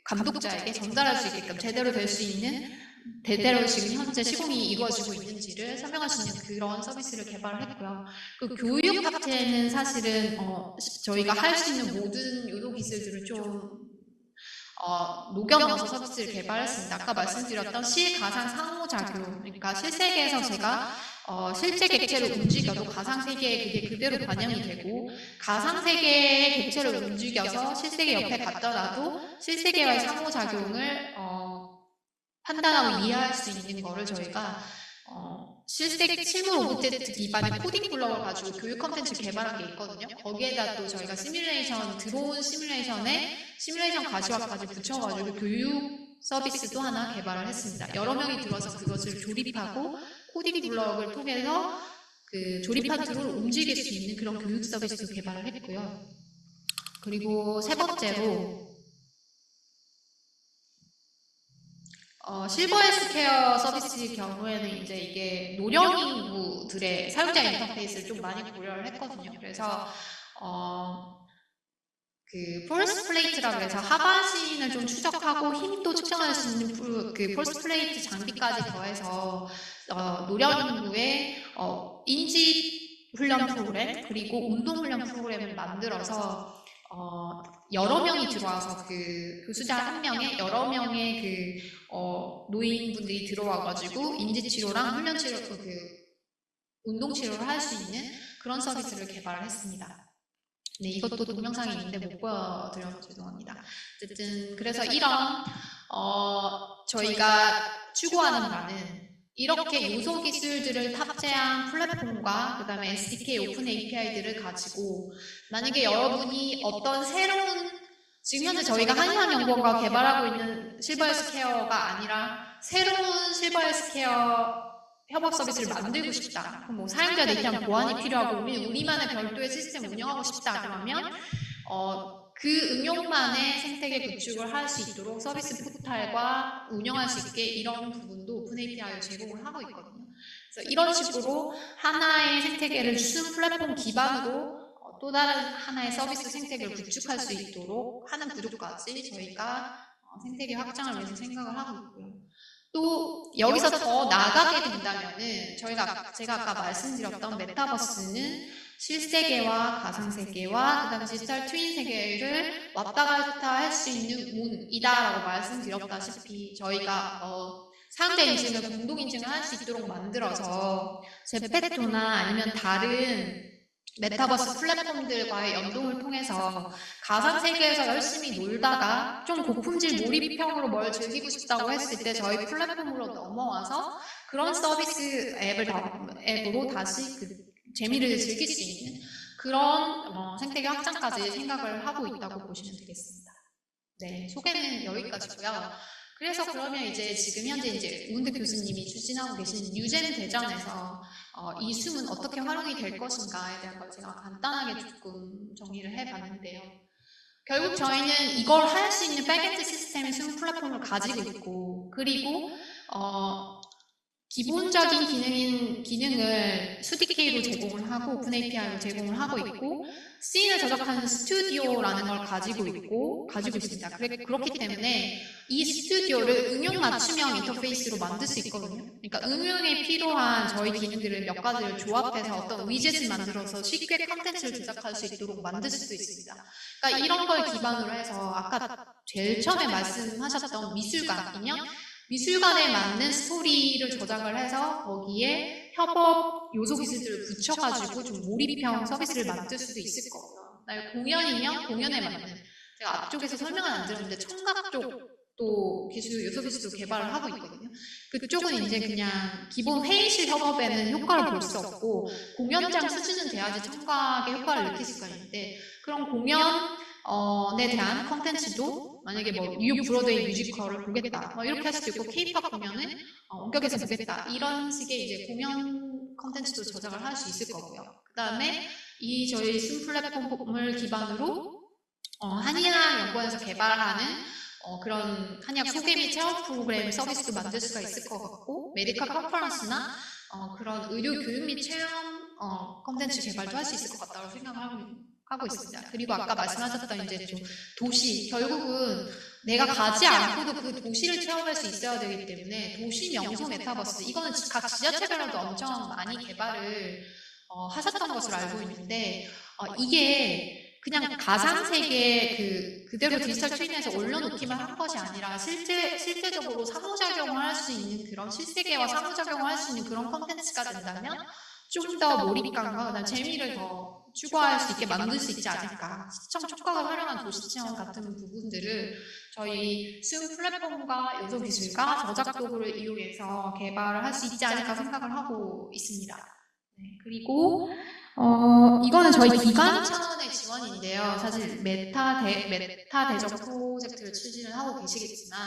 감독자에게 전달할 수 있게끔 제대로 될 수 있는, 대대로 지금 현재 시공이 이루어지고 있는지를 설명할 수 있는 그런 서비스를 개발을 했고요. 그 교육 파트에는 사실은 저희가 할 수 있는 모든 요소 기술들을 좀 녹여넣어서 서비스를 개발했습니다. 아까 말씀드렸던 실가상 상호작용, 그러니까 실세계에서 제가 실제 객체를 움직여도 가상세계에 그게 그대로 반영이 되고, 가상세계의 객체를 움직여서 실세계 옆에 갖다 놔도 실세계와의 상호작용을 판단하고 이해할 수 있는 거를 저희가 실물 오브젝트 기반의 코딩 블럭을 가지고 교육 콘텐츠 개발한 게 있거든요. 거기에다 또 저희가 드로운 시뮬레이션 가시화까지 붙여가지고 교육 서비스도 하나 개발을 했습니다. 여러 명이 들어서 그것을 조립하고 코딩 블럭을 통해서 조립한 드론을 움직일 수 있는 그런 교육 서비스도 개발을 했고요. 그리고 세 번째로 실버 헬스케어 서비스의 경우에는 이제 이게 노령 인구들의 사용자 인터페이스를 좀 많이 고려를 했거든요. 그래서 폴스 플레이트라고 해서 하반신을 좀 추적하고 힘도 측정할 수 있는 폴스 플레이트 장비까지 더해서 노령 인구의 인지 훈련 프로그램, 그리고 운동 훈련 프로그램을 만들어서 여러 명이 들어와서 교수자 한 명에 여러 명의 노인분들이 들어와가지고 인지치료랑 훈련치료, 운동치료를 할 수 있는 그런 서비스를 개발을 했습니다. 네, 이것도 동영상이 있는데 못 보여드려서 죄송합니다. 어쨌든 그래서 이런 저희가 추구하는 바는 이렇게 요소 기술들을 탑재한 플랫폼과 그 다음에 SDK 오픈 API들을 가지고, 만약에 여러분이 어떤 새로운, 지금 현재 저희가 한의학연구원과 개발하고 있는 실버 헬스케어가 아니라 새로운 실버 헬스케어 협업 서비스를 만들고 싶다. 그럼 뭐 사용자 데이터 보안이 필요하고 우리만의 별도의 시스템 운영하고 싶다. 그러면 그 응용만의 생태계 구축을 할 수 있도록 서비스 포탈과 운영할 수 있게 이런 부분도 오픈 API로 제공을 하고 있거든요. 그래서 이런 식으로 하나의 생태계를 순 플랫폼 기반으로 또 다른 하나의 서비스 생태계를 구축할 수 있도록 하는 구조까지 저희가 생태계 확장을 위해서 생각을 하고 있고요. 또 여기서 더 나아가게 된다면은 제가 아까 말씀드렸던 메타버스는 실세계와 가상세계와 그 다음에 디지털 트윈 세계를 왔다 갔다 할 수 있는 문이다라고 말씀드렸다시피 저희가 사용자 인증을 공동 인증을 할 수 있도록 만들어서 제페토나 아니면 다른 메타버스 플랫폼들과의 연동을 통해서 가상세계에서 열심히 놀다가 좀 고품질 몰입형으로 뭘 즐기고 싶다고 했을 때 저희 플랫폼으로 넘어와서 그런 서비스 앱으로 다시 재미를 즐길 수 있는 그런 생태계 확장까지 생각을 하고 있다고 보시면 되겠습니다. 네, 소개는 여기까지고요. 그래서 그러면 이제 지금 현재 이제 우은대 교수님이 추진하고 계신 뉴젠 대전에서 이 숨은 어떻게 활용이 될 것인가에 대한 걸 제가 간단하게 조금 정리를 해봤는데요. 결국 저희는 이걸 할 수 있는 백엔드 시스템의 숨 플랫폼을 가지고 있고, 그리고 기본적인 기능을 SUDK로 제공을 하고 오픈 API로 제공을 하고 있고 씬을 저작하는 스튜디오라는 걸 가지고 있습니다. 그렇기 때문에 이 스튜디오를 응용 맞춤형 인터페이스로 만들 수 있거든요. 그러니까 응용에 필요한 저희 기능들을 몇 가지를 조합해서 어떤 위젯을 만들어서 쉽게 컨텐츠를 제작할 수 있도록 만들 수도 있습니다. 그러니까 이런 걸 기반으로 해서 아까 제일 처음에 말씀하셨던 미술관 인형 미술관에 맞는 스토리를 저장을 해서 거기에 협업 요소 기술들을 붙여가지고 좀 몰입형 서비스를 만들 수도 있을 거고요. 공연이면 공연에 맞는 제가 앞쪽에서 설명은 안 드렸는데 청각 쪽도 요소 기술도 개발을 하고 있거든요. 그쪽은 이제 그냥 기본 회의실 협업에는 효과를 볼 수 없고 공연장 수준은 돼야지 청각의 효과를 느낄 수가 있는데 그런 공연에 대한 컨텐츠도 만약에 뭐 뉴욕 브로드웨이 뮤지컬을 보겠다 이렇게 할 수도 있고 케이팝 공연을 원격에서 보겠다 이런 식의 이제 공연 컨텐츠도 저장을 할 수 있을 거고요. 그 다음에 저희 순 플랫폼을 기반으로 한의학 연구원에서 개발하는 그런 한의학 소개 및 체험 프로그램 서비스도 만들 수가 있을 것 같고 메디컬 컨퍼런스나 그런 의료 교육 및 체험 컨텐츠 개발도 할 수 있을 것 같다고 생각을 하고 있습니다. 그리고 아까 말씀하셨던 이제 좀 도시, 결국은 내가 가지 않고도 그 도시를 체험할 수 있어야 되기 때문에 도시 명소 메타버스, 이거는 각 지자체별로도 엄청 많이 개발을 하셨던 것으로 알고 있는데 이게 그냥 가상세계 그대로 디지털 트윈에서 올려놓기만 한 것이 아니라 실제적으로 상호작용을 할 수 있는 그런 실세계와 상호작용을 할 수 있는 그런 컨텐츠가 된다면 좀 더 몰입감과 그다음 재미를 더 추구할 수 있게 만들 수 있지 않을까. 시청 촉각을 활용한 도시체험 같은 부분들을 저희 수용 플랫폼과 요소 기술과 저작 도구를 이용해서 개발을 할 수 있지 않을까 생각을 하고 있습니다. 네, 그리고 이거는 저희 기관 차원의 지원인데요. 사실 메타 대전 프로젝트를 추진을 하고 계시겠지만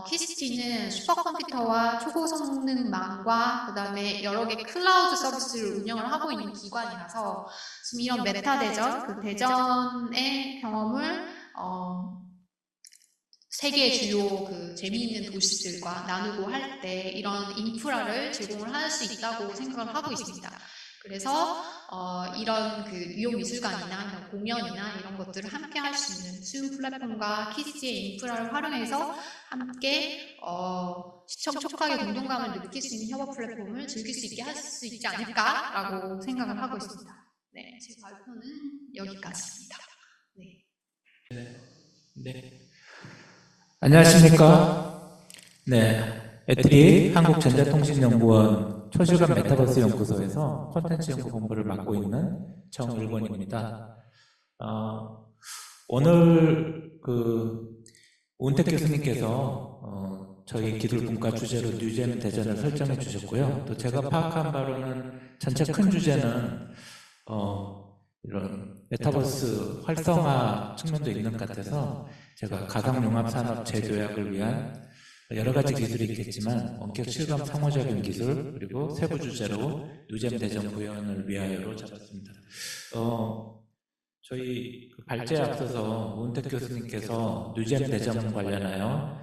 키스티는 슈퍼컴퓨터와 초고성능망과 그 다음에 여러 개 클라우드 서비스를 운영을 하고 있는 기관이라서 지금 이런 메타 대전, 그 대전의 경험을 세계 주요 재미있는 도시들과 나누고 할 때 이런 인프라를 제공을 할 수 있다고 생각을 하고 있습니다. 그래서 이런 뉴욕 미술관이나 이런 공연이나 이런 것들을 함께 할 수 있는 수용 플랫폼과 키스티의 인프라를 활용해서 함께 시청 촉각의 공동감을 느낄 수 있는 협업 플랫폼을 즐길 수 있게 할 수 있지 않을까라고 생각을 하고 있습니다. 네, 제 발표는 여기까지입니다. 네. 안녕하십니까. 네. 애트리 한국전자통신연구원 초실감 메타버스 연구소에서 콘텐츠 연구 본부를 맡고 있는 정일권입니다. 오늘 우은택 교수님께서 저희 기술분과 주제로 뉴잼 대전을 설정해 주셨고요. 또 제가 파악한 바로는 전체 큰 주제는 이런 메타버스 활성화 측면도 있는 것 같아서 제가 가상융합산업 재조약을 위한 여러 가지 기술이 있겠지만 원격 실감 상호작용 기술 그리고 세부 주제로 뉴잼 대전 구현을 위하여로 잡았습니다. 저희 발제에 앞서서 우은택 교수님께서 뉴잼 대전 관련하여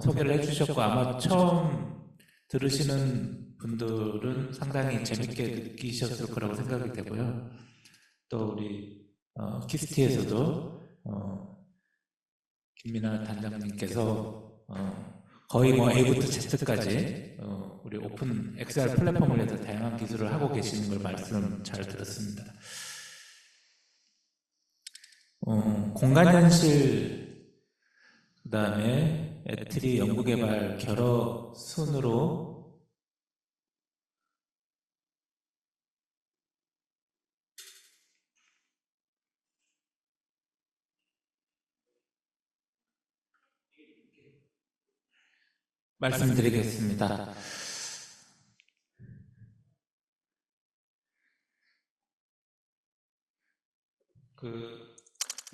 소개를 해주셨고 아마 처음 들으시는 분들은 상당히 재밌게 느끼셨을 거라고 생각이 되고요. 또 우리 키스티에서도 김민아 단장님께서 거의 A부터 Z까지 우리 오픈 XR 플랫폼을 해서 다양한 기술을 하고 계시는 걸 말씀 잘 들었습니다. 공간현실 그 다음에 애트리 연구개발 결합 순으로 말씀드리겠습니다.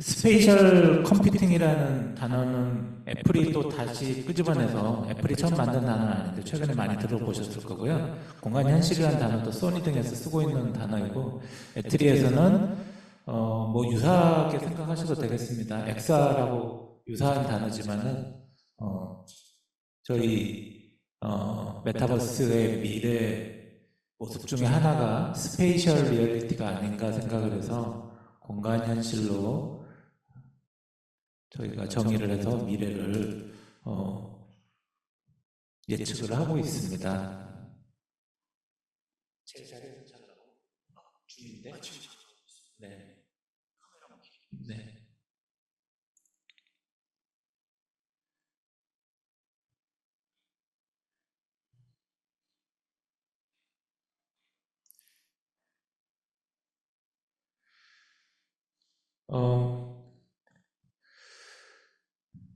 스페이셜 컴퓨팅이라는 단어는 애플이 또 다시 끄집어내서 애플이 처음 만든 단어는 아닌데 최근에 많이 들어보셨을 거고요. 공간현실이라는 단어도 소니 등에서 쓰고 있는 단어이고 애트리에서는 뭐 유사하게 생각하셔도 되겠습니다. 엑사라고 유사한 단어지만은 저희 메타버스의 미래 모습 중에 하나가 스페이셜 리얼리티가 아닌가 생각을 해서 공간 현실로 저희가 정의를 해서 미래를 예측을 하고 있습니다. 제 자리에서 잘 나오고 중인데? 네. 네.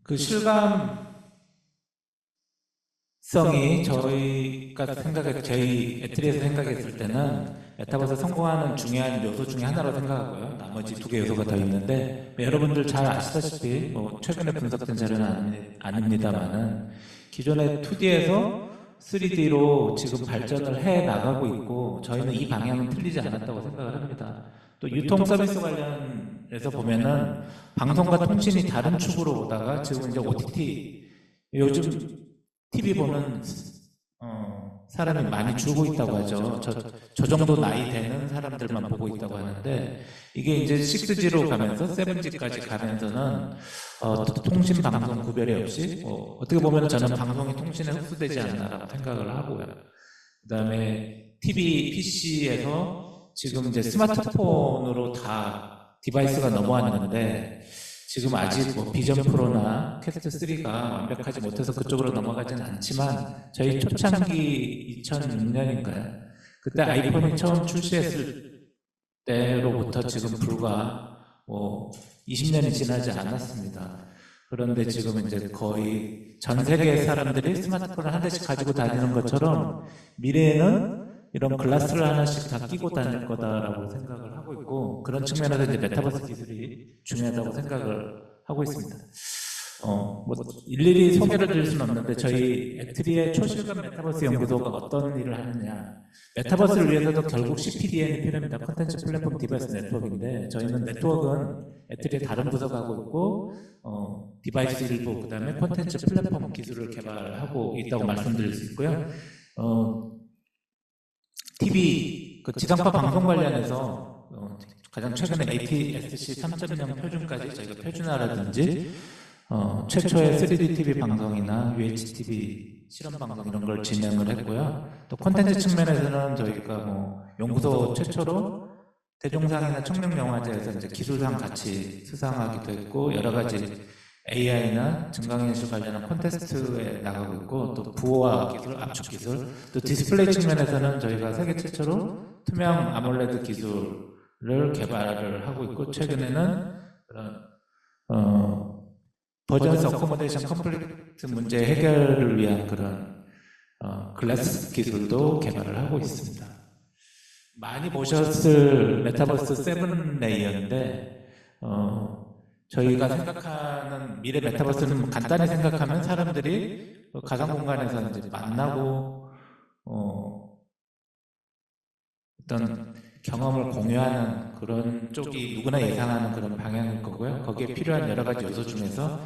그 실감성이 저희가 저희 애트리에서 생각했을 때는 메타버스 성공하는 중요한 요소 중에 하나로 생각하고요. 나머지 2개 요소가 더 있는데, 여러분들 잘 아시다시피, 최근에 분석된 자료는 아닙니다만은, 기존의 2D에서 3D로 지금 발전을 해 나가고 있고, 저희는 이 방향은 틀리지 않았다고 생각을 합니다. 또 유통 서비스 관련해서 보면은 방송과 통신이 다른 축으로 오다가 지금 이제 OTT, 요즘 TV 보는 사람이 많이 줄고 있다고 하죠. 저 정도 나이 되는 사람들만 보고 있다고 하는데, 이게 이제 6G로 가면서 7G까지 가면서는 통신 방송 구별이 없이 어떻게 보면 저는 방송이 통신에 흡수되지 않나라고 생각을 하고요. 그다음에 TV, PC에서 지금 이제 스마트폰으로 다 디바이스가 넘어왔는데, 지금 아직 비전 프로나 퀘스트 3가 완벽하지 못해서 그쪽으로 넘어가지는 않지만, 저희 초창기 2006년인가요? 그때 아이폰이 처음 출시했을 때로부터 지금 불과 20년이 지나지 않았습니다. 그런데 지금 이제 거의 전 세계 사람들이 스마트폰을 한 대씩 가지고 다니는 것처럼, 미래에는 이런 글라스를 하나씩 다 끼고 다닐 거다라고 생각을 하고 있고, 그런 측면에서 이제 메타버스 기술이 중요하다고 생각을 하고 있습니다. 일일이 소개를 드릴 수는 없는데, 저희 애트리의 초실감 메타버스 연구소가 어떤 일을 하느냐, 메타버스를 위해서도 결국 CPDN이 필요합니다. 콘텐츠 플랫폼 디바이스 네트워크인데, 저희는 네트워크는 애트리의 다른 부서가 하고 있고, 디바이스 일부, 그 다음에 콘텐츠 플랫폼 기술을 개발하고 있다고 말씀드릴 수 있고요. TV 지상파 방송 관련해서 가장 최근에 ATSC 3.0 표준까지 저희가 표준화라든지 최초의 3D TV 방송이나 UHTV 실험 방송 이런 걸 진행을 했고요. 또 콘텐츠 측면에서는 저희가 연구소 최초로 대종상이나 청룡영화제에서 이제 기술상 같이 수상하기도 했고, 여러 가지 AI나 증강현실 관련한 콘테스트에 나가고 있고, 또 부호화 기술, 압축 기술, 또 디스플레이 측면에서는 저희가 세계 최초로 투명 아몰레드 기술을 개발을 하고 있고, 최근에는 그런 버전스 어코모데이션 컴플렉트 문제 해결을 위한 그런 글래스 기술도 개발을 하고 있습니다. 많이 보셨을 메타버스 7레이어인데, 저희가 생각하는 미래 메타버스는 간단히 생각하면 사람들이 가상 공간에서 이제 만나고 어떤 경험을 공유하는 그런 쪽이 누구나 예상하는 그런 방향일 거고요. 거기에 필요한 여러 가지 요소 중에서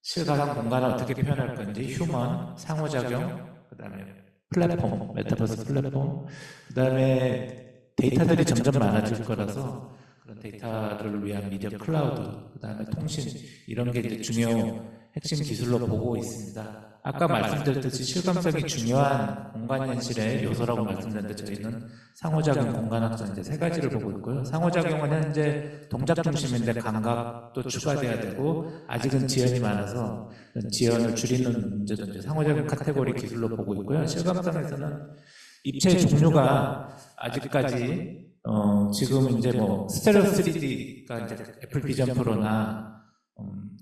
실가상 공간을 어떻게 표현할 건지, 휴먼, 상호작용, 그 다음에 플랫폼, 메타버스 플랫폼, 그 다음에 데이터들이 점점 많아질 거라서 그런 데이터를 위한 미디어 클라우드, 그 다음에 통신, 이런 게 이제 중요 핵심 기술로 보고 있습니다. 아까 말씀드렸듯이 실감성이 중요한 공간 현실의 요소라고 말씀드렸는데, 저희는 상호작용 공간학적 이제 3가지를 보고 있고요. 상호작용은 현재 동작 중심인데 감각도 추가돼야 되고, 아직은 지연이 많아서 지연을 줄이는 문제도 이제 상호작용 카테고리 기술로 보고 있고요. 실감성에서는 입체 종류가 아직까지 지금 이제 스테레오 3D가 이제 애플 비전 프로나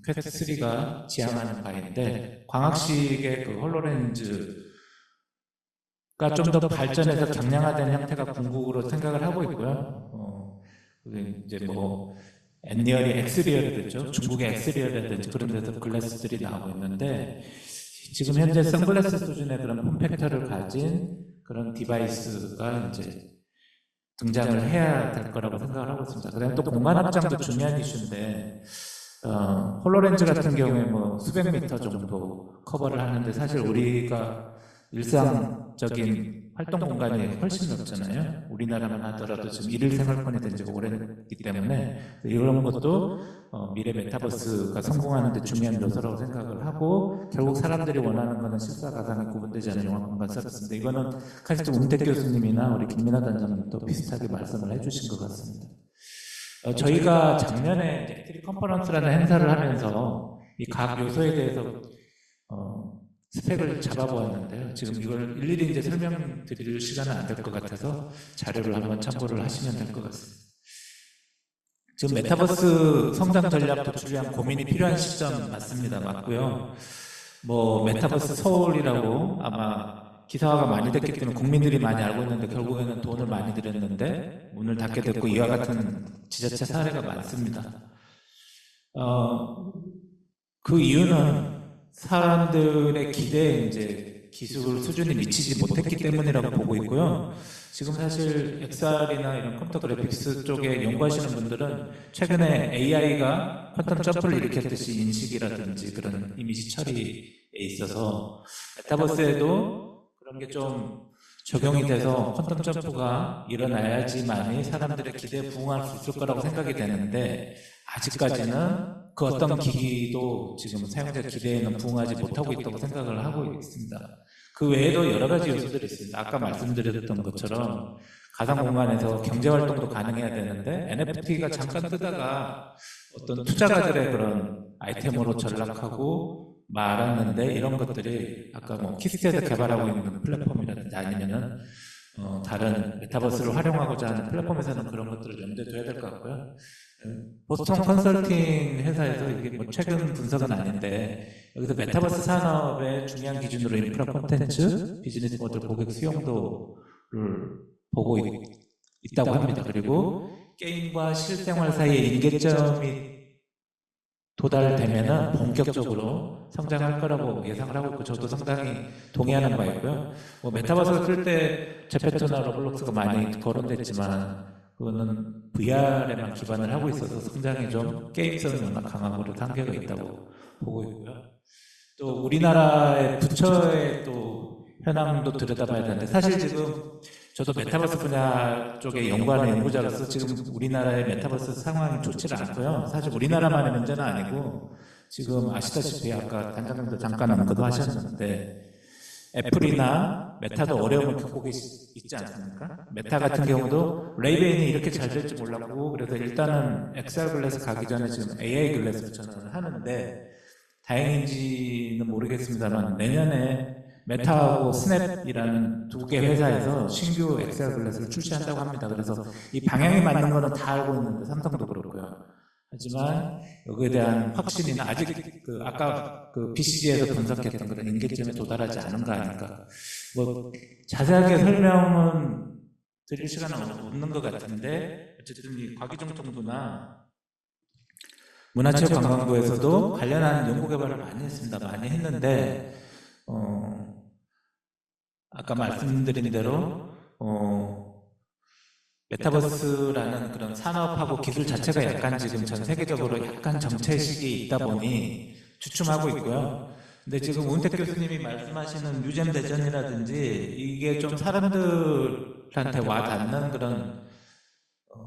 퀘스트 3가 지향하는 바인데, 광학식의 그 홀로렌즈가 좀 더 발전해서 경량화된 형태가 궁극으로 생각을 하고 있고요. 그게 이제 엔리얼이 엑스리얼이 됐죠. 중국의 엑스리얼이라든지 그런 데서 글래스들이 나오고 있는데, 지금 현재 선글라스 수준의 그런 폼팩터를 가진 그런 디바이스가 이제 등장을 해야 될 거라고 생각을 하고 있습니다. 그다음에 또 공간 확장도 중요한 이슈인데, 홀로렌즈 같은 경우에 뭐 수백 미터 정도 커버를 하는데 사실 우리가 일상적인 활동 공간이 훨씬 넓잖아요. 우리나라만 하더라도 지금 일일 생활권이 된 지가 오래됐기 때문에 이런 것도 미래 메타버스가 성공하는 데 중요한 요소라고 생각을 하고 결국 사람들이 원하는 거는 실사 가상에 구분되지 않은 영화 공간 서비스인데 이거는 사실 좀 운택 교수님이나 우리 김민하 단장님도 비슷하게 말씀을 해주신 것 같습니다. 저희가 작년에 액티비 컨퍼런스라는 행사를 하면서 이 각 요소에 대해서 스펙을 잡아보았는데요. 지금 이걸 일일이 이제 설명드릴 시간은 안 될 것 같아서 자료를 한번 참고를 하시면 될 것 같습니다. 지금 메타버스 성장 전략 도출을 위한 고민이 필요한 시점 맞습니다. 맞고요. 뭐 메타버스 서울이라고 아마 기사화가 많이 됐기 때문에 국민들이 많이 알고 있는데 결국에는 돈을 많이 들였는데 문을 닫게 됐고 이와 같은 지자체 사례가 많습니다. 그 이유는 사람들의 기대에 이제 기술 수준이 미치지 못했기 때문이라고 보고 있고요. 지금 사실 XR이나 이런 컴퓨터 그래픽스 쪽에 연구하시는 분들은 최근에 AI가 퀀텀 점프를 일으켰듯이 인식이라든지 그런 이미지 처리에 있어서 메타버스에도 그런 게 좀 적용이 돼서 퀀텀 점프가 일어나야지만이 사람들의 기대에 부응할 수 있을 거라고 생각이 되는데 아직까지는 그 어떤 기기도 지금 사용자 기대에는 부응하지 못하고 있다고 생각을 하고 있습니다. 그 외에도 여러 가지 요소들이 있습니다. 아까 말씀드렸던 것처럼 가상 공간에서 경제 활동도 가능해야 되는데 NFT가 잠깐 뜨다가 어떤 투자가들의 그런 아이템으로 전락하고 말았는데 이런 것들이 아까 뭐 키스트에서 개발하고 있는 플랫폼이라든지 아니면은 다른 메타버스를 활용하고자 하는 플랫폼에서는 그런 것들을 염두에 둬야 될 것 같고요. 보스턴 컨설팅 회사에서 이게 뭐 최근 분석은 아닌데 여기서 메타버스 산업의 중요한 기준으로 인프라 콘텐츠, 비즈니스 모델 고객 수용도를 보고 있다고 합니다. 그리고 게임과 실생활 사이의 임계점이 도달되면은 본격적으로 성장할 거라고 예상을 하고 있고 저도 상당히 동의하는 바이고요. 뭐 메타버스를 쓸 때 제페토나 로블록스가 많이 거론됐지만 그거는 VR에만 기반을 하고 있어서 성장이 좀 게임성이 워낙 강하고 한계가 있다고 보고 있고요. 또 우리나라의 부처의 또 현황도 들여다봐야 되는데 사실 지금 저도 메타버스 분야 쪽에 연구하는 연구자로서 지금 우리나라의 메타버스 상황이 좋지는 않고요. 사실 우리나라만의 문제는 아니고 지금 아시다시피 아까 단장님도 잠깐 언급도 하셨는데 애플이나 메타도 어려움을 겪고 있지 않습니까? 메타 같은 경우도 레이벤이 이렇게 잘 될지 몰랐고 그래서 일단은 XR 글래스 가기 전에 지금 AI 글래스 전환을 하는데 다행인지는 모르겠습니다만 내년에 메타하고 스냅이라는 두 개 회사에서 신규 XR 글래스를 출시한다고 합니다. 그래서 이 방향이 맞는 거는 다 알고 있는데 삼성도 그렇고요. 하지만 여기에 대한 확신이나 아직 아까 BCG에서 분석했던 그런 임계점에 도달하지 않은 거 아닐까. 뭐 자세하게 설명은 드릴 시간은 없는 것 같은데 어쨌든 이 과기정통부나 문화체육관광부에서도 관련한 연구개발을 많이 했습니다. 많이 했는데 아까 말씀드린 대로 메타버스라는 그런 산업하고 기술 자체가 약간 지금 전 세계적으로 약간 정체식이 있다 보니 주춤하고 있고요. 근데 지금 운택 교수님이 말씀하시는 유잼 대전이라든지 이게 좀 사람들한테 와닿는 그런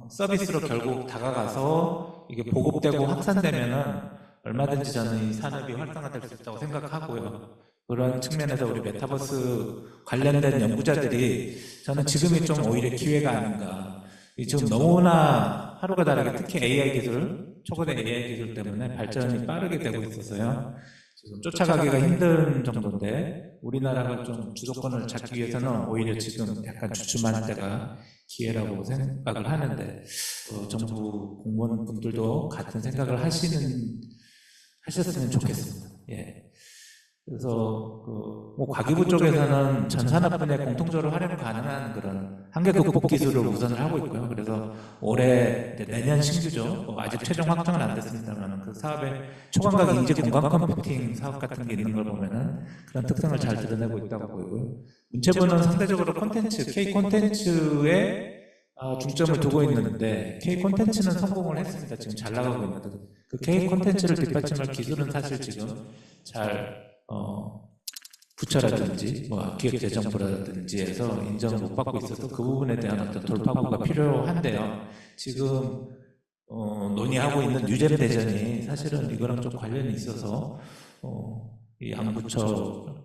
서비스로 결국 다가가서 이게 보급되고 확산되면은 얼마든지 저는 이 산업이 활성화될 수 있다고 생각하고요. 그런 측면에서 우리 메타버스 관련된 연구자들이 저는 지금이 좀 오히려 기회가 아닌가. 지금 너무나 하루가 다르게 특히 AI 기술, 초거대 AI 기술 때문에 발전이 빠르게 되고 있어서요. 지금 쫓아가기가 힘든 정도인데 우리나라가 좀 주도권을 잡기 위해서는 오히려 지금 약간 주춤하는 때가 기회라고 생각을 하는데 정부 공무원분들도 같은 생각을 하셨으면 좋겠습니다. 예. 그래서 뭐 과기부 쪽에서는 전 산업 분야에 공통적으로 활용 가능한 그런 한계 극복 기술을 우선을 하고 있고요. 그래서 올해 내년 신규죠. 아직 최종 확정은 안 됐습니다만 그 사업의 초광각 인지 공간 컴퓨팅 사업 같은 게 있는 걸 보면은 그런 특성을 잘 드러내고 있다고 보이고요. 문체부는 상대적으로 콘텐츠, K 콘텐츠에 중점을 두고 있는데 K 콘텐츠는 성공을 했습니다. 지금 잘 나가고 있는데 그 K 콘텐츠를 뒷받침할 기술은 사실 지금 잘 부처라든지 뭐 기획재정부라든지에서 인정을 못 받고 있어서 그 부분에 대한 어떤 돌파구가 필요한데요. 지금 논의하고 있는 뉴잼 대전이 사실은 이거랑 좀 관련이 있어서 이 양부처랑도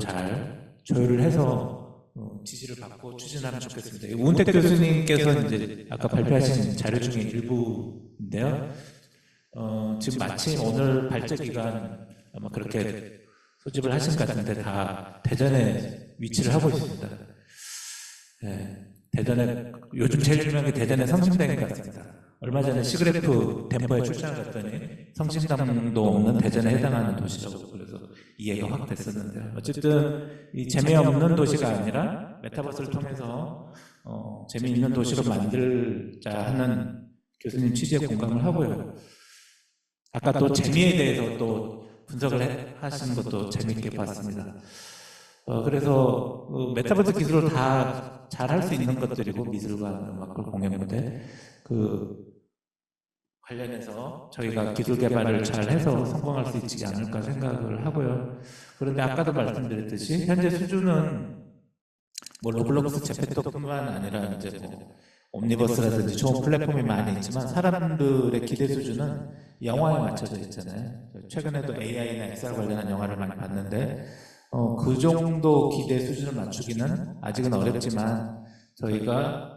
잘 조율을 해서 지시를 받고 추진하면 좋겠습니다. 우은택 교수님께서 이제 아까 발표하신 자료 중에 일부인데요. 지금 마침 오늘 발제 기간 아마 그렇게 소집을 하신 것 같은데 다 대전에 위치를 하고 있습니다. 네, 대전에 요즘 제일 유명한 게 대전의 성심당인 것 같습니다. 얼마 전에 시그래프 덴버에 출장을 갔더니 성심당도 없는 대전에 해당하는 도시라고 그래서 이해가 확 됐었는데요. 어쨌든 이 재미없는 도시가 아니라 메타버스를 통해서 재미있는 도시로 만들자 하는 교수님 취지에 공감을 하고요. 아까 또 재미에 대해서 또 분석을 하시는 것도 재미있게 봤습니다. 그래서 메타버스 기술을 다 잘 할 수 있는 것들이고 미술과 음악과 공연 무대 관련해서 저희가 기술 개발을 잘 해서 성공할 수 있지 않을까 생각을 하고요. 그런데 아까도 말씀드렸듯이 현재 수준은 뭐 로블록스 제페토뿐만 아니라 이제 뭐 옴니버스라든지 좋은 플랫폼이 많이 있지만 사람들의 기대 수준은 영화에 맞춰져 있잖아요. 최근에도 AI나 XR 관련한 영화를 많이 봤는데 그 정도 기대 수준을 맞추기는 아직은 어렵지만 저희가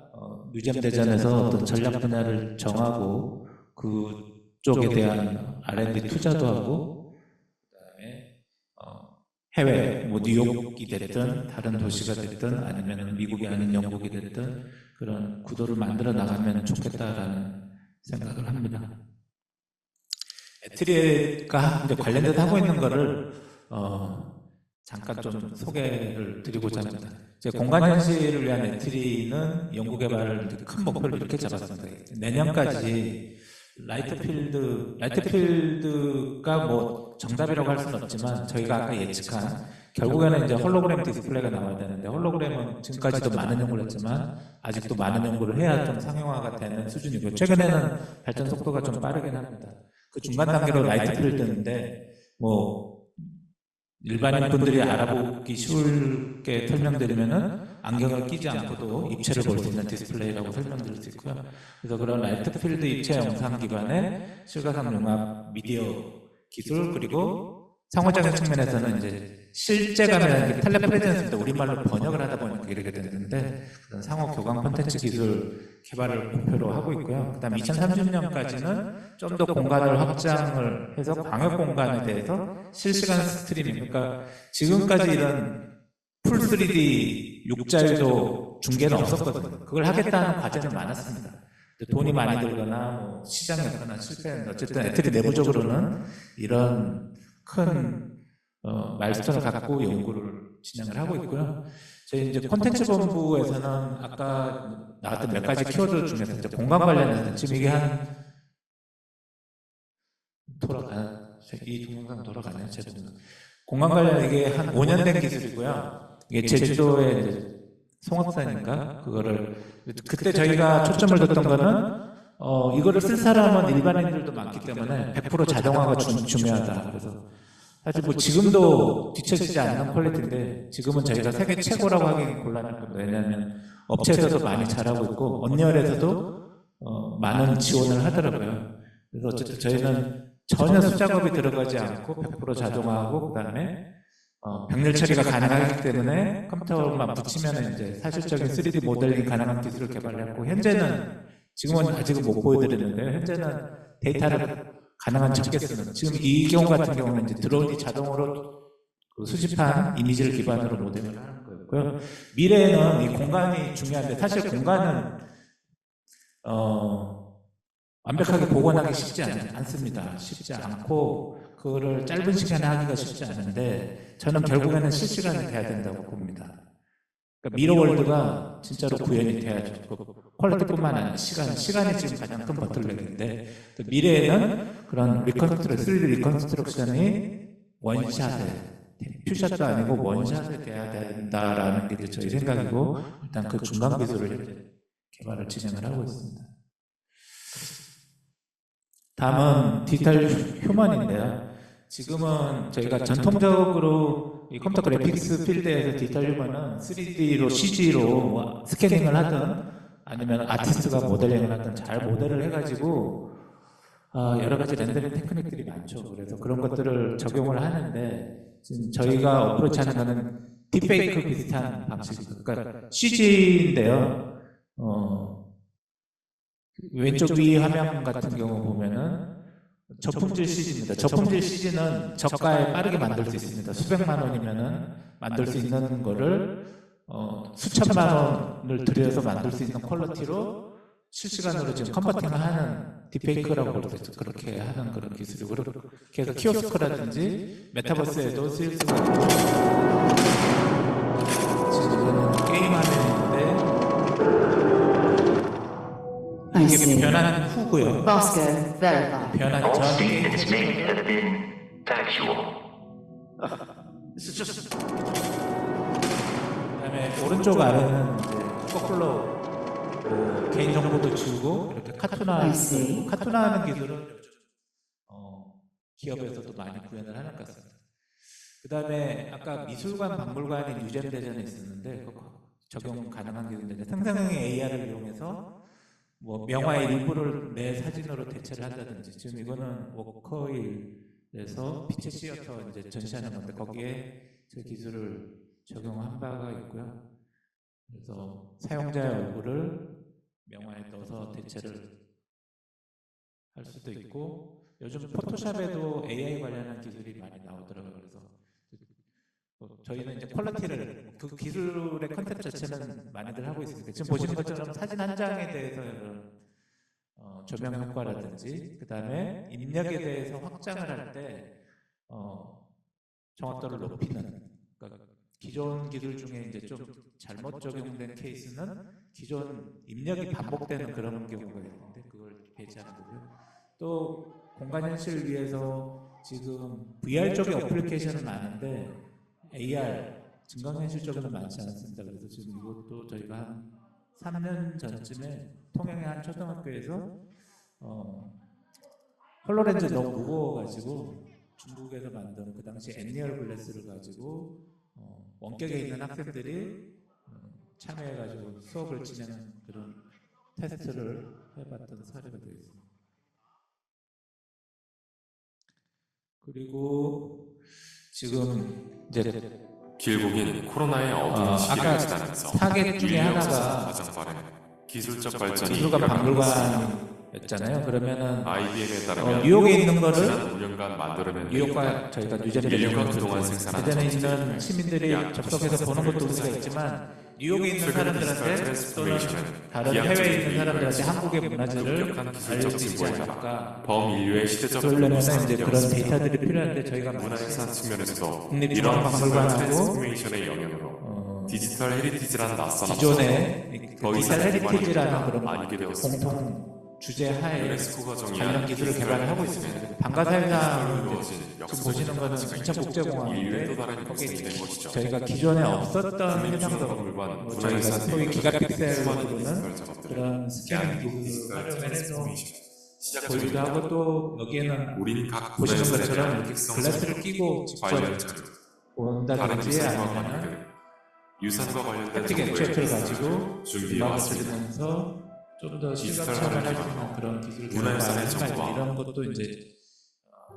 뉴잼 대전에서 어떤 전략 분야를 정하고 그쪽에 대한 R&D 투자도 하고 그다음에 해외 뭐 뉴욕이 됐든 다른 도시가 됐든 아니면 미국이 아닌 영국이 됐든 그런 구도를 만들어 나가면 좋겠다라는 생각을 합니다. 에트리가 이제 관련돼서 하고 있는 거를 잠깐 좀 소개를 드리고자 합니다. 이제 공간현실을 위한 에트리는 연구개발을 큰 목표를 이렇게 잡았습니다. 내년까지 라이트필드가 뭐 정답이라고 할 수는 없지만 저희가 아까 예측한 결국에는 이제 홀로그램 디스플레이가 나와야 되는데 홀로그램은 지금까지도 많은 연구를 했지만 아직도 많은 연구를 해야 좀 상용화가 되는 수준이고 최근에는 발전 속도가 좀 빠르긴 합니다. 그 중간 단계로 라이트필드인데 뭐 일반인 분들이 알아보기 쉽게 설명드리면은 안경을 끼지 않고도 입체를 볼 수 있는 디스플레이라고 설명드릴 수 있고요. 그래서 그런 라이트필드 입체 영상 기반의 실가상 융합 미디어 기술 그리고 상호작용 측면에서는 이제 실제감이라는 게 텔레프레젠스인데 우리말로 번역을 하다 보니까 이렇게 되는데 그런 상호 교감 콘텐츠 기술 개발을 목표로 하고 있고요. 그 다음 2030년까지는 좀 더 공간을 확장을 해서 광역 공간에 대해서 실시간 스트리밍 그러니까 지금까지 이런 풀 3D 육자유도 중계는 없었거든요. 그걸 하겠다는 과제는 많았습니다. 돈이 많이 들거나 뭐 시장에서나 실패는 어쨌든 애틀이 내부적으로는 이런 큰 마일스톤을 갖고 연구를 진행을 하고 있고요. 저희 이제 콘텐츠 본부에서는 아까 나왔던 몇 가지 키워드 중에서 이제 공간 관련해서 지금 이게 이 동영상 돌아가네요. 죄송합니다. 공간 관련 이게 한 5년 된 기술이고요. 이게 제주도에 이제 송악산인가 그거를 그때 저희가 초점을 뒀던 거는 이거를 쓸 사람은 일반인들도 많기 때문에 100% 자동화가 중요하다. 그래서 사실 뭐 지금도 뒤처지지 않는 퀄리티인데 지금은 저희가 세계 최고라고 하기는 곤란할 겁니다. 왜냐하면 업체에서도 많이 잘하고 있고 언리얼에서도 많은 지원을 하더라고요. 그래서 어쨌든 저희는 전혀 수작업이 들어가지 않고 100% 자동화하고 그다음에 병렬 처리가 가능하기 때문에 컴퓨터만 붙이면 이제 사실적인 3D 모델링 가능한 기술을 개발했고 현재는 지금은 아직은 못 보여드렸는데요. 현재는 데이터를 가능한 적게 쓰는 지금 이 경우 같은 경우는 이제 드론이 자동으로 수집한 이미지를 기반으로 모델을 하는 거였고요. 미래에는 이 공간이 중요한데 사실 공간은 완벽하게 복원하기 쉽지 않습니다. 쉽지 않고 그거를 짧은 시간에 하기가 쉽지 않은데 저는 결국에는 실시간이 돼야 된다고 봅니다. 그러니까 미러월드가 진짜로 구현이 돼야죠. 퀄리티뿐만 아니라 시간이 지금 가장 큰 버틀렉인데 미래에는 그런 3D 리컨스트럭션이 원샷에 퓨샷도 아니고 원샷에 돼야 된다라는 게 저희 생각이고 일단 그 중간 기술을 개발을 진행을 하고 있습니다. 다음은 디지털 휴먼인데요. 지금은 저희가 전통적으로 이 컴퓨터 그래픽스 필드에서 디지털 휴먼은 3D로 CG로 뭐 스캐닝을 하든 아니면 아티스트가 모델링을 하든 잘 모델을 해가지고 여러 가지 렌더링 테크닉들이 많죠. 그래서 그런 것들을 적용을 하는데 지금 저희가 어프로치하는 거는 딥페이크 비슷한 방식, 그러니까 CG인데요. 왼쪽 위 화면 같은 경우 보면은 저품질 CG입니다. 저품질 CG는 저가에 빠르게 만들 수 있습니다. 수백만 원이면은 만들 수 있는 거를 수천만 원을 들여서 만들 수 있는 퀄리티로 실시간으로 지금 컨버팅을 하는 딥페이크라고 그러죠. 그렇게 하는 그런 기술이고, 그렇게 해서 키오스크라든지 메타버스에도 쓰일 수가 있고, 지금 이거는 게임 화면인데 I 이게 see. 변한 후고요. Vasco, verify. 변한 All 전 statements made have been factual. 그다음에 오른쪽 아래는 이제 거꾸로 개인 정보도 지우고 이렇게 I see. 카툰화하는 기술은 요즘 기업에서도 많이 구현을 하는 것 같습니다. 그다음에 아까 미술관 박물관의 유잼 대전에 있었는데 그거 적용 가능한 기술인데 생성형 AR을 이용해서 뭐 명화의 일부를 내 사진으로 대체를 한다든지, 지금 이거는 워커힐에서 피체 시어터 이제 전시하는 건데 거기에 저 기술을 적용한 바가 있고요. 그래서 사용자의 얼굴을 명화에 넣어서 대체를 할 수도 있고, 요즘 포토샵에도 AI 관련한 기술이 많이 나오더라고요. 그래서 저희는 이제 퀄리티를, 그 기술의 컨텐츠 자체는 많이들 하고 있으니까 지금 보시는 것처럼 사진 한 장에 대해서 조명 효과라든지, 그 다음에 입력에 대해서 확장을 할 때 정확도를 높이는, 그러니까 기존 기술 중에 이제 좀 잘못 적용된 케이스는 기존 입력이 반복되는 그런 경우가 있는데 그걸 배제하는 거고요. 또 공간현실을 위해서 지금 VR 쪽의 어플리케이션은 많은데 AR, 증강현실 쪽에는 많지 않습니다. 그래서 지금 이것도 저희가 한 3년 전쯤에 통영의 한 초등학교에서 홀로렌즈 너무 무거워가지고 중국에서 만든 그 당시 애니얼 글래스를 가지고 원격에 있는 학생들이 참여해가지고 수업을 진행하는 그런 테스트를 해봤던 사례가 되어 있습니다. 그리고 지금 이제 길고긴 코로나의 어두운 시기를 아까 지나면서 타겟 중에 인류 역사상 하나가 가장 빠른 기술적 발전이 미술관 일어나고 있습니다. 박물관이었잖아요. 그러면은 IBM에 따르면 뉴욕에 있는 거를 지난 5년간 만들어낸 뉴욕과 저희가 뉴저지에 인류가 그동안 생산한 대전에 있는 전체를 시민들이 약 접속해서 보는 것도 24% 의미가 있지만 뉴욕에 있는 최근 디지털 사람들한테 또는 트랜스포메이션은 다른 기하학적인 해외에 있는 의미를 사람들한테 가지고 한국의 문화재를 급격한 기술적 알릴 수 있지 진보에 따라 않을까. 범인류의 시대적 그러려면 이제 그런 되었습니다. 데이터들이 필요한데 저희가 문화유산 측면에서도 국립중앙박물관하고 이런 트랜스포메이션의 영향으로 디지털 헤리티지라는 낯선 기존의 더 디지털 이상 헤리티지라는 기반이 그런 아니게 되었습니다. 공통 주제 하에 유네스코가 관련 정의한 기술을 개발을 하고 있습니다. 방가사회상을 지금 보시는 거는 인천국제공항인데 인류의 또 다른 거기에 요소이 된 것이죠. 저희가 기존에 없었던 해상도 국립중앙박물관 뭐 저희가 소위 문화유산 기가픽셀로 부르는 디지털 작업들을 그런 스캐닝 기술을 디지털 활용을 해서 트랜스포메이션 시작 보이기도 중입니다. 하고, 또 여기에는 우린 각 보시는 문화유산에 것처럼 대한 이렇게 특성 글라스를 끼고 직접 관련 자료, 다른 본다든지 유산과 아니면 관계들, 유산과 관련된 햅틱 정보를 액추에이터를 가지고 준비해 음악을 왔습니다. 들으면서 좀 더 디지털 실감을 할 수 기반으로 있는 그런 기술을 문화유산의 개발하는 정보와 이런 것도 이제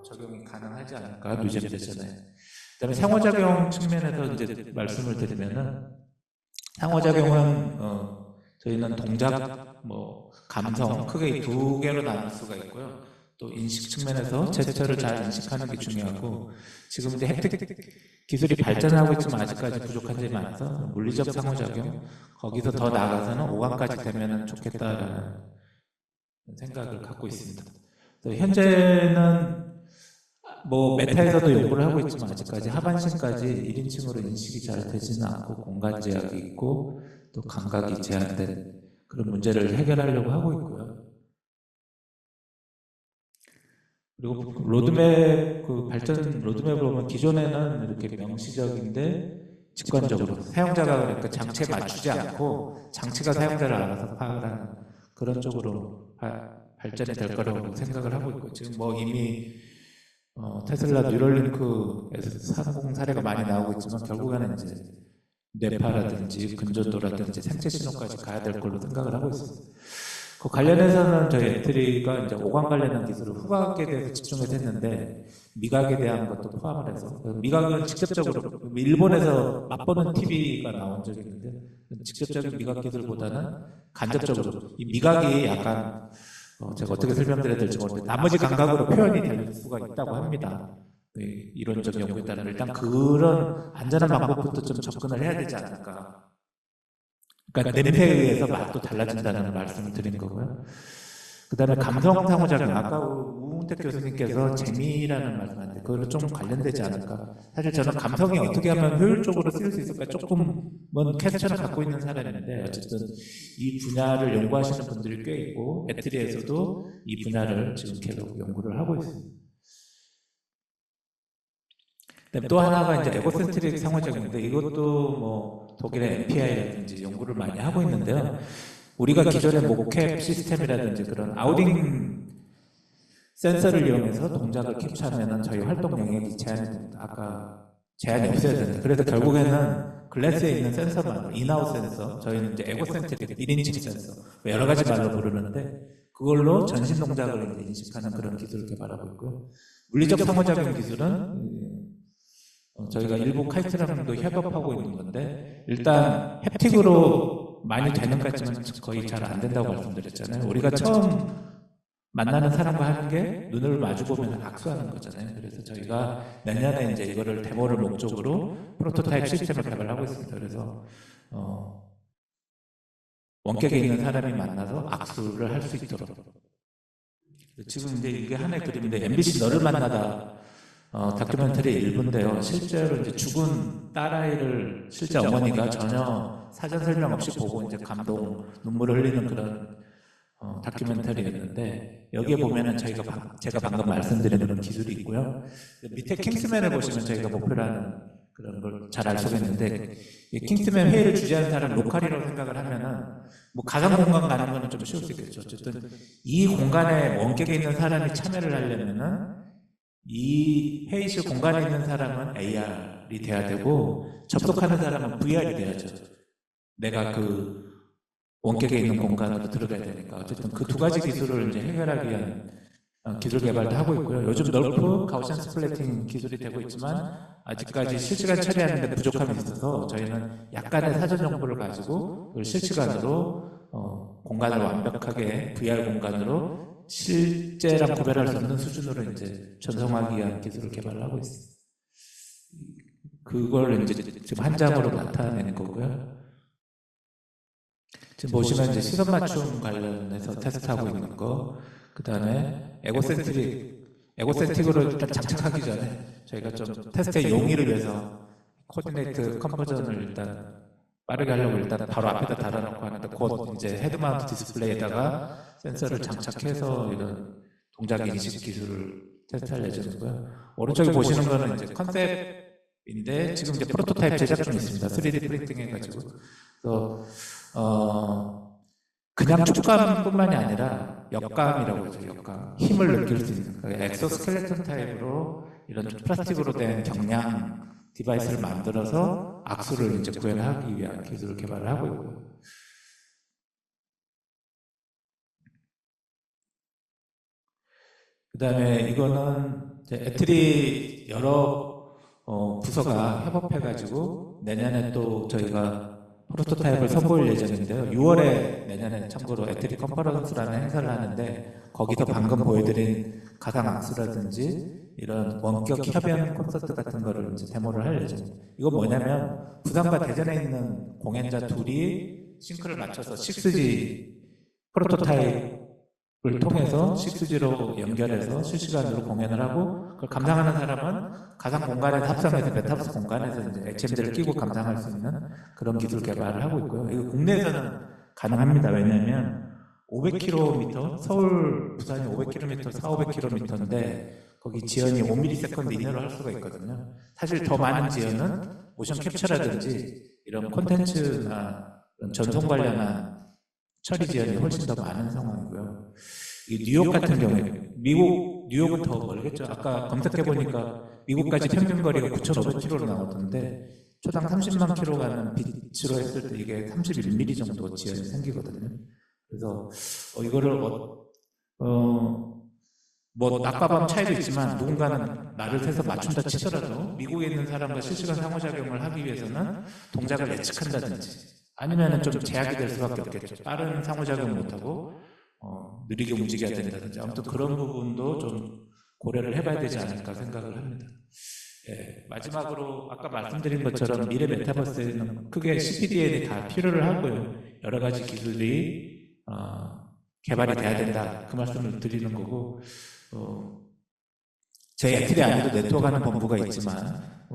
적용이 가능하지 않을까 뉴잼 대전에. 그다음에 상호작용 측면에서 이제 말씀을 드리면은 상호작용은 저희는 동작, 뭐 감성 크게 두 개로 나눌 수가 있고요. 또 인식 측면에서 제스처를 잘 인식하는 게 중요하고, 지금 이제 햅틱 기술이 발전하고 있지만 아직까지 부족한 점이 많아서 물리적 상호작용, 거기서 더 나아가서는 오감까지 되면 좋겠다라는 생각을 갖고 있습니다. 그래서 현재는 뭐 메타에서도 연구를 하고 있지만 아직까지 하반신까지 1인칭으로 인식이 잘 되지는 않고 공간 제약이 있고 또 감각이 제한된 그런 문제를 해결하려고 하고 있고요. 그리고 로드맵, 그 발전 로드맵을 보면 기존에는 이렇게 명시적인데 직관적으로 사용자가 그러니까 장치에 맞추지 않고 장치가 사용자를 알아서 파악을 하는 그런 쪽으로 발전이 될 거라고 생각을 하고 있고 지금 뭐 이미 테슬라 뉴럴링크에서 상공 사례가 많이 나오고 있지만 결국에는 이제 뇌파라든지 근전도라든지 생체 신호까지 가야 될 걸로 생각을 하고 있습니다. 그 관련해서는 저희 애트리가 이제 오감 관련한 기술을 후각에 대해서 집중해서 했는데 미각에 대한 것도 포함을 해서 미각은 직접적으로 일본에서 맛보는 TV가 나온 적이 있는데 직접적인 미각 기술보다는 간접적으로 이 미각이 약간 제가 어떻게 설명드려야 될지 모르겠는데 나머지 감각으로 표현이 될 수가 있다고 합니다. 이론적 연구에 따르면 일단 그런 안전한 방법부터 좀 접근을 해야 되지 않을까. 그러니까 냄새에 의해서 맛도 달라진다는 말씀을 드린 거고요. 그 다음에 감성 상호작용. 아까 우웅택 교수님께서 재미라는 말씀하셨는데 그거는 좀 관련되지 않을까. 사실 저는 감성이 어떻게 하면 효율적으로 쓰일 수 있을까 조금은 퀘스천을 갖고 있는 사람인데 어쨌든 이 분야를 연구하시는 분들이 꽤 있고 애트리에서도 이 분야를 지금 계속 연구를 하고 있습니다. 또 하나가 이제 에고센트릭 상호작용인데 이것도 뭐 독일의 MPI라든지 연구를 많이 하고 있는데요. 우리가 기존의 모캡 시스템이라든지 그런 아우딩 센서를 이용해서 동작을 캡처하면 저희 활동 영역이 제한이 됩니다. 아까 제한이 없어야 되는데 그래서 결국에는 글래스에 있는 센서만 인아웃 센서 저희는 이제 에고센트릭 1인칭 센서 여러 가지 말로 부르는데 그걸로 전신 동작을 이제 인식하는 그런 기술을 개발하고 있고요. 물리적 상호작용 기술은 저희가 일부 카이스트랑도 협업하고 있는 건데 일단 햅틱으로 많이 되는 것 같지만 거의 잘 안 된다고 말씀드렸잖아요. 우리가 처음 만나는 사람과 하는 게 눈을 마주보면 악수하는 거잖아요. 그래서 저희가 내년에 이제 이거를 데모를 목적으로 프로토타입 시스템을 개발하고 있습니다. 그래서 원격에 있는 사람이 만나서 악수를 할 수 있도록 지금 이제 이게 하나의 그림인데 MBC 너를 만나다 다큐멘터리 일부인데요. 실제로 이제 죽은 딸아이를 실제 어머니가 전혀 사전 설명 없이 보고 이제 감동, 눈물을 흘리는 그런 다큐멘터리였는데 여기에 보면은 제가 방금 말씀드린 그런 기술이 있고요. 밑에 킹스맨을 보시면 저희가 목표로 하는 그런 걸 잘 알 수가 있는데 이 킹스맨 회의를 주재하는 사람 로컬이라고 생각을 하면은 뭐 가상 공간 가는 거는 좀 쉬울 수 있겠죠. 어쨌든 이 공간에 원격에 있는 사람이 참여를 하려면은 이 회의실 공간에 있는 사람은 AR이 돼야 되고 접속하는 사람은 VR이 돼야죠. 내가 그 원격에 있는 공간으로 들어가야 되니까 어쨌든 그 두 가지 기술을 이제 해결하기 위한 기술 개발도 하고 있고요. 요즘 널프 가우시안 스플래팅 기술이 되고 있지만 아직까지 실시간 처리하는데 부족함이 있어서 저희는 약간의 사전 정보를 가지고 그걸 실시간으로 공간을 완벽하게 VR 공간으로 실제랑 구별할 수 없는 수준으로 이제 전송하기 위한 기술을 개발을 하고 있습니다. 그걸 이제 지금 한 장으로 나타내는 거고요. 지금 보시면 이제 시선 맞춤 관련해서 테스트하고 있는 거, 그 다음에 에고센틱으로 일단 장착하기 전에 저희가 좀 테스트의 용이를 위해서 코디네이트 컨버전을 일단 빠르게 하려고 일단 바로 앞에다 달아놓고 하는데 곧 이제 헤드마운트 디스플레이에다가 센서를 장착해서 이런 동작 인식 기술을 테스트할 예정이고요. 오른쪽에 보시는 거는 이제 컨셉인데 지금 이제 프로토타입 제작 중에 있습니다. 3D 프린팅 해가지고. 그래서 그냥 촉감뿐만이 아니라 역감이라고 하죠. 역감. 힘을 느낄 수 있는 엑소스켈레톤 타입으로 이런 플라스틱으로 된 경량 디바이스를 만들어서 악수를 이제 구현하기 위한 기술을 개발을 하고 있고요. 그 다음에 이거는 애트리 여러 부서가 협업해가지고 내년에 또 저희가 프로토타입을 선보일 예정인데요. 6월에 내년에 참고로 애트리 컨퍼런스라는 행사를 하는데 거기서 방금 보여드린 가상 악수라든지 이런 원격 협연 콘서트 같은 거를 이제 데모를 할 예정입니다. 이거 뭐냐면 부산과 대전에 있는 공연자 둘이 싱크를 맞춰서 6G 프로토타입을 통해서 6G로 연결해서 실시간으로 공연을 하고 그걸 감상하는 사람은 가상 공간에서 합성해서 메타버스 공간에서 이제 HMD를 끼고 감상할 수 있는 그런 기술 개발을 하고 있고요. 이거 국내에서는 가능합니다. 왜냐하면 500km, 서울, 부산이 500km, 400~500km인데 거기 지연이 5ms 이내로 할 수가 있거든요. 사실 더 많은 지연은 모션 캡처라든지 이런 콘텐츠나 이런 전송 관련한 처리 지연이 훨씬 더 많은 상황이고요. 이 뉴욕 같은 경우에 미국 뉴욕은 더 멀겠죠. 아까 검색해 보니까 미국까지 평균 거리가 9,500km로 나오던데 초당 30만 킬로 가는 빛으로 했을 때 이게 31mm 정도 지연이 생기거든요. 그래서 이거를 뭐 낮과 밤 차이도 있지만 누군가는 날을 새서 맞춘다 치더라도 미국에 있는 사람과 실시간 상호작용을 하기 위해서는 동작을 예측한다든지 아니면 좀 제약이 될 수밖에 없겠죠. 빠른 상호작용 못하고 느리게 움직여야 된다든지 아무튼 그런 부분도 좀 고려를 해봐야 되지 않을까 생각을 합니다. 예, 마지막으로 아까 말씀드린 것처럼 미래 메타버스에는 크게 CPDN이 다 필요를 하고요. 여러 가지 기술이 개발이 돼야 된다. 그 말씀을 드리는 거고 제 애틀이 아니도 네트워크하는 본부가 있지만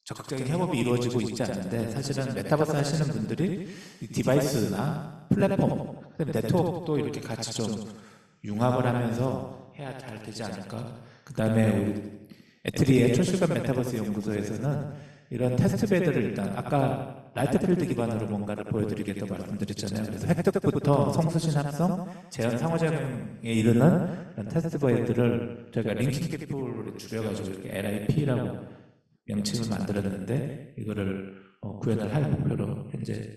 적극적인 협업이 이루어지고 있지 않은데 사실은 메타버스 하시는 분들이 이 디바이스나 플랫폼, 네트워크도 이렇게 같이 좀 융합을 하면서 해야 잘 되지 않을까. 그 다음에 우리 애트리의 초실감 메타버스 연구소에서는 이런 테스트베드를 일단 아까 라이트필드 기반으로 뭔가를 보여드리겠다고 말씀드렸잖아요. 그래서 획득부터 성수신 합성, 재현 상호작용에 이르는 이런 테스트베드를 저희가 링킹 기프를 줄여가지고 이렇게 LIP라고 명칭을 만들었는데 이거를 구현을 할 목표로 현재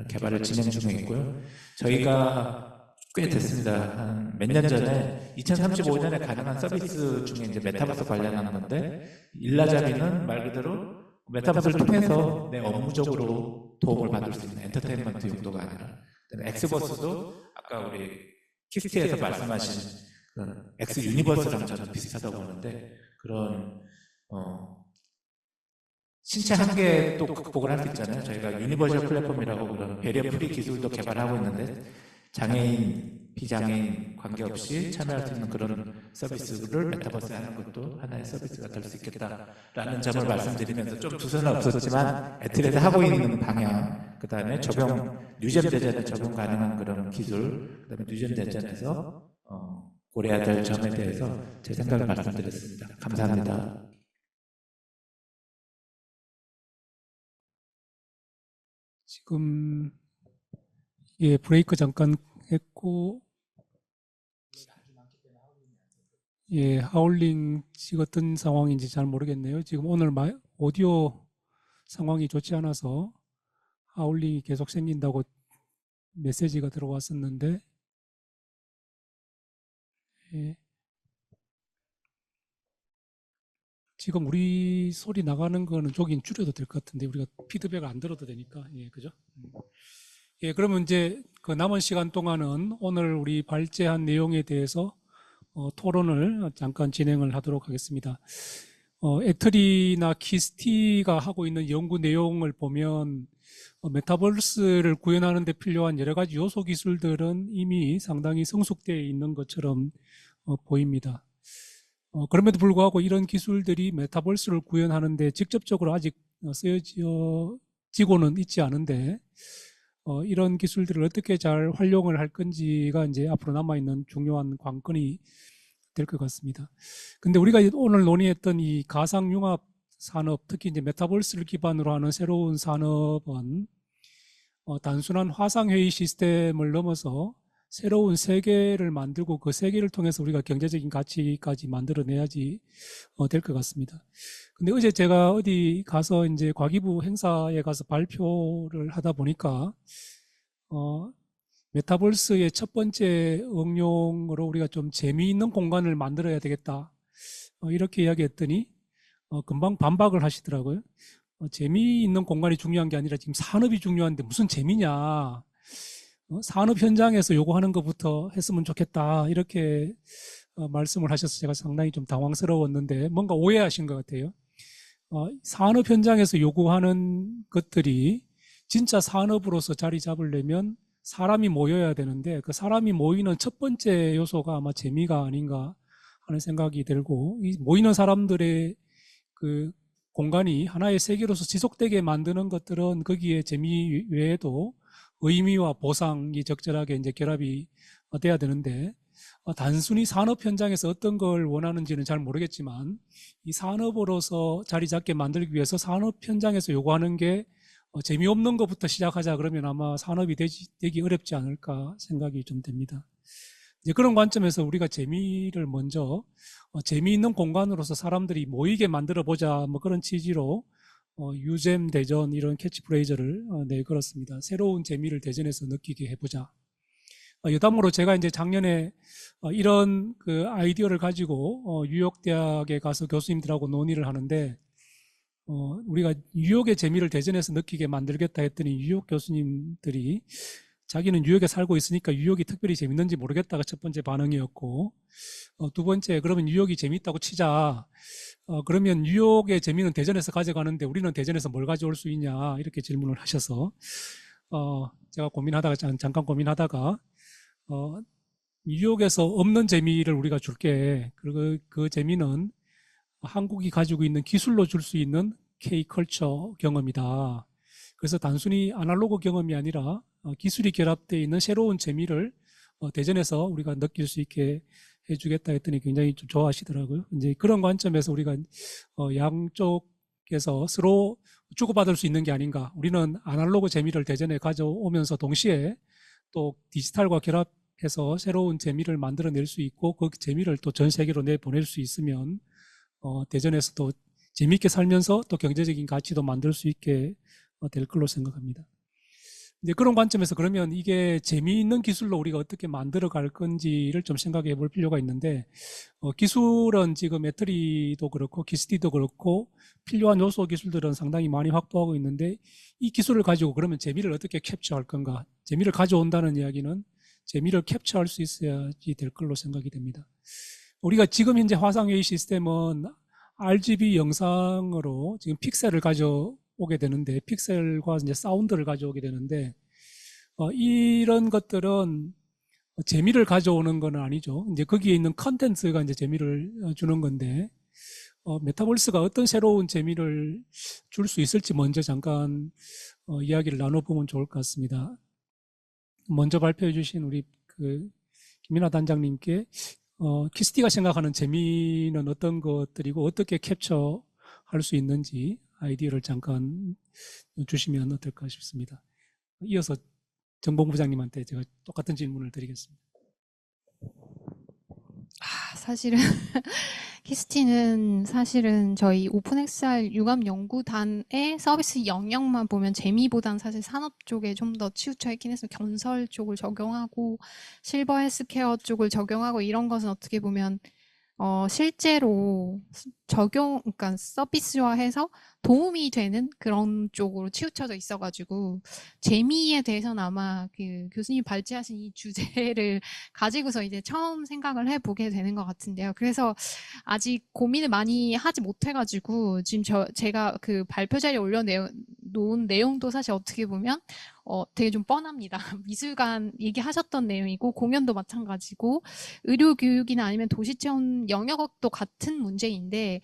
개발을 진행 중에 있고요. 저희가 꽤 됐습니다. 한 몇 년 전에 2035년에 가능한 서비스 중에 이제 메타버스 관련한 건데 일라잡이는 말 그대로 메타버스를 통해서 내 업무적으로 도움을 받을 수 있는 엔터테인먼트 용도가 아니라 엑스버스도 아까 우리 키스티에서 말씀하신 엑스 유니버스랑 저는 비슷하다고 보는데 그런 신체 한계도 극복을 할 수 있잖아요. 저희가 유니버셜 플랫폼이라고 그런 배리어 프리 기술도 개발하고 있는데 장애인, 비장애인 관계없이 참여할 수 있는 그런 서비스를 메타버스에 하는 것도 하나의 서비스가 될 수 있겠다라는 점을 말씀드리면서 좀 두서는 없었지만 애틀에서 하고 있는 방향, 그 다음에 적용, 뉴젠 대전에 적용 가능한 그런 기술, 그 다음에 뉴젠 대전에서 고려해야 될 점에 대해서 제 생각을 말씀드렸습니다. 감사합니다. 지금 예, 브레이크 잠깐 했고 예, 하울링 지금 어떤 상황인지 잘 모르겠네요. 지금 오늘 오디오 상황이 좋지 않아서 하울링이 계속 생긴다고 메시지가 들어왔었는데 예. 지금 우리 소리 나가는 거는 조금 줄여도 될 것 같은데 우리가 피드백을 안 들어도 되니까 예, 그죠? 예, 그러면 이제 그 남은 시간 동안은 오늘 우리 발제한 내용에 대해서 토론을 잠깐 진행을 하도록 하겠습니다. 애트리나 키스티가 하고 있는 연구 내용을 보면 메타버스를 구현하는 데 필요한 여러 가지 요소 기술들은 이미 상당히 성숙되어 있는 것처럼 보입니다. 그럼에도 불구하고 이런 기술들이 메타버스를 구현하는데 직접적으로 아직 쓰여지고는 있지 않은데 이런 기술들을 어떻게 잘 활용을 할 건지가 이제 앞으로 남아있는 중요한 관건이 될 것 같습니다. 근데 우리가 오늘 논의했던 이 가상융합 산업, 특히 이제 메타버스를 기반으로 하는 새로운 산업은 단순한 화상회의 시스템을 넘어서 새로운 세계를 만들고 그 세계를 통해서 우리가 경제적인 가치까지 만들어내야지 될 것 같습니다. 근데 어제 제가 어디 가서 이제 과기부 행사에 가서 발표를 하다 보니까 메타버스의 첫 번째 응용으로 우리가 좀 재미있는 공간을 만들어야 되겠다. 이렇게 이야기했더니 금방 반박을 하시더라고요. 재미있는 공간이 중요한 게 아니라 지금 산업이 중요한데 무슨 재미냐. 산업 현장에서 요구하는 것부터 했으면 좋겠다. 이렇게 말씀을 하셔서 제가 상당히 좀 당황스러웠는데 뭔가 오해하신 것 같아요. 산업 현장에서 요구하는 것들이 진짜 산업으로서 자리 잡으려면 사람이 모여야 되는데 그 사람이 모이는 첫 번째 요소가 아마 재미가 아닌가 하는 생각이 들고 이 모이는 사람들의 그 공간이 하나의 세계로서 지속되게 만드는 것들은 거기에 재미 외에도 의미와 보상이 적절하게 이제 결합이 돼야 되는데 단순히 산업 현장에서 어떤 걸 원하는지는 잘 모르겠지만 이 산업으로서 자리 잡게 만들기 위해서 산업 현장에서 요구하는 게 재미없는 것부터 시작하자 그러면 아마 산업이 되기 어렵지 않을까 생각이 좀 됩니다. 이제 그런 관점에서 우리가 재미를 먼저 재미있는 공간으로서 사람들이 모이게 만들어 보자 뭐 그런 취지로 유잼 대전 이런 캐치프레이즈를 내걸었습니다. 새로운 재미를 대전에서 느끼게 해보자. 여담으로 제가 이제 작년에 이런 그 아이디어를 가지고 뉴욕 대학에 가서 교수님들하고 논의를 하는데 우리가 뉴욕의 재미를 대전에서 느끼게 만들겠다 했더니 뉴욕 교수님들이 자기는 뉴욕에 살고 있으니까 뉴욕이 특별히 재밌는지 모르겠다가 첫 번째 반응이었고 두 번째 그러면 뉴욕이 재밌다고 치자. 그러면 뉴욕의 재미는 대전에서 가져가는데 우리는 대전에서 뭘 가져올 수 있냐 이렇게 질문을 하셔서 제가 고민하다가 잠깐 고민하다가 뉴욕에서 없는 재미를 우리가 줄게. 그리고 그 재미는 한국이 가지고 있는 기술로 줄 수 있는 K컬처 경험이다. 그래서 단순히 아날로그 경험이 아니라 기술이 결합되어 있는 새로운 재미를 대전에서 우리가 느낄 수 있게 해주겠다 했더니 굉장히 좀 좋아하시더라고요. 이제 그런 관점에서 우리가 양쪽에서 서로 주고받을 수 있는 게 아닌가. 우리는 아날로그 재미를 대전에 가져오면서 동시에 또 디지털과 결합해서 새로운 재미를 만들어낼 수 있고 그 재미를 또 전 세계로 내보낼 수 있으면 대전에서도 재미있게 살면서 또 경제적인 가치도 만들 수 있게 될 걸로 생각합니다. 이제 그런 관점에서 그러면 이게 재미있는 기술로 우리가 어떻게 만들어 갈 건지를 좀 생각해 볼 필요가 있는데 기술은 지금 애터리도 그렇고 기스티도 그렇고 필요한 요소 기술들은 상당히 많이 확보하고 있는데 이 기술을 가지고 그러면 재미를 어떻게 캡처할 건가? 재미를 가져온다는 이야기는 재미를 캡처할 수 있어야지 될 걸로 생각이 됩니다. 우리가 지금 현재 화상회의 시스템은 RGB 영상으로 지금 픽셀을 가져오게 되는데 픽셀과 이제 사운드를 가져오게 되는데 이런 것들은 재미를 가져오는 건 아니죠. 이제 거기에 있는 컨텐츠가 이제 재미를 주는 건데 메타버스가 어떤 새로운 재미를 줄 수 있을지 먼저 잠깐 이야기를 나눠보면 좋을 것 같습니다. 먼저 발표해 주신 우리 그 김민아 단장님께 키스티가 생각하는 재미는 어떤 것들이고 어떻게 캡처할 수 있는지 아이디어를 잠깐 주시면 어떨까 싶습니다. 이어서 정봉부장님한테 제가 똑같은 질문을 드리겠습니다. 사실은 키스티는 사실은 저희 오픈XR 융합연구단의 서비스 영역만 보면 재미보단 사실 산업 쪽에 좀 더 치우쳐 있긴 해서 건설 쪽을 적용하고 실버 헬스케어 쪽을 적용하고 이런 것은 어떻게 보면 실제로 그러니까 서비스화해서 도움이 되는 그런 쪽으로 치우쳐져 있어가지고 재미에 대해서는 아마 그 교수님이 발제하신 이 주제를 가지고서 이제 처음 생각을 해보게 되는 것 같은데요. 그래서 아직 고민을 많이 하지 못해가지고 지금 제가 그 발표 자리에 올려놓은 내용도 사실 어떻게 보면 되게 좀 뻔합니다. 미술관 얘기하셨던 내용이고 공연도 마찬가지고 의료교육이나 아니면 도시체험 영역도 같은 문제인데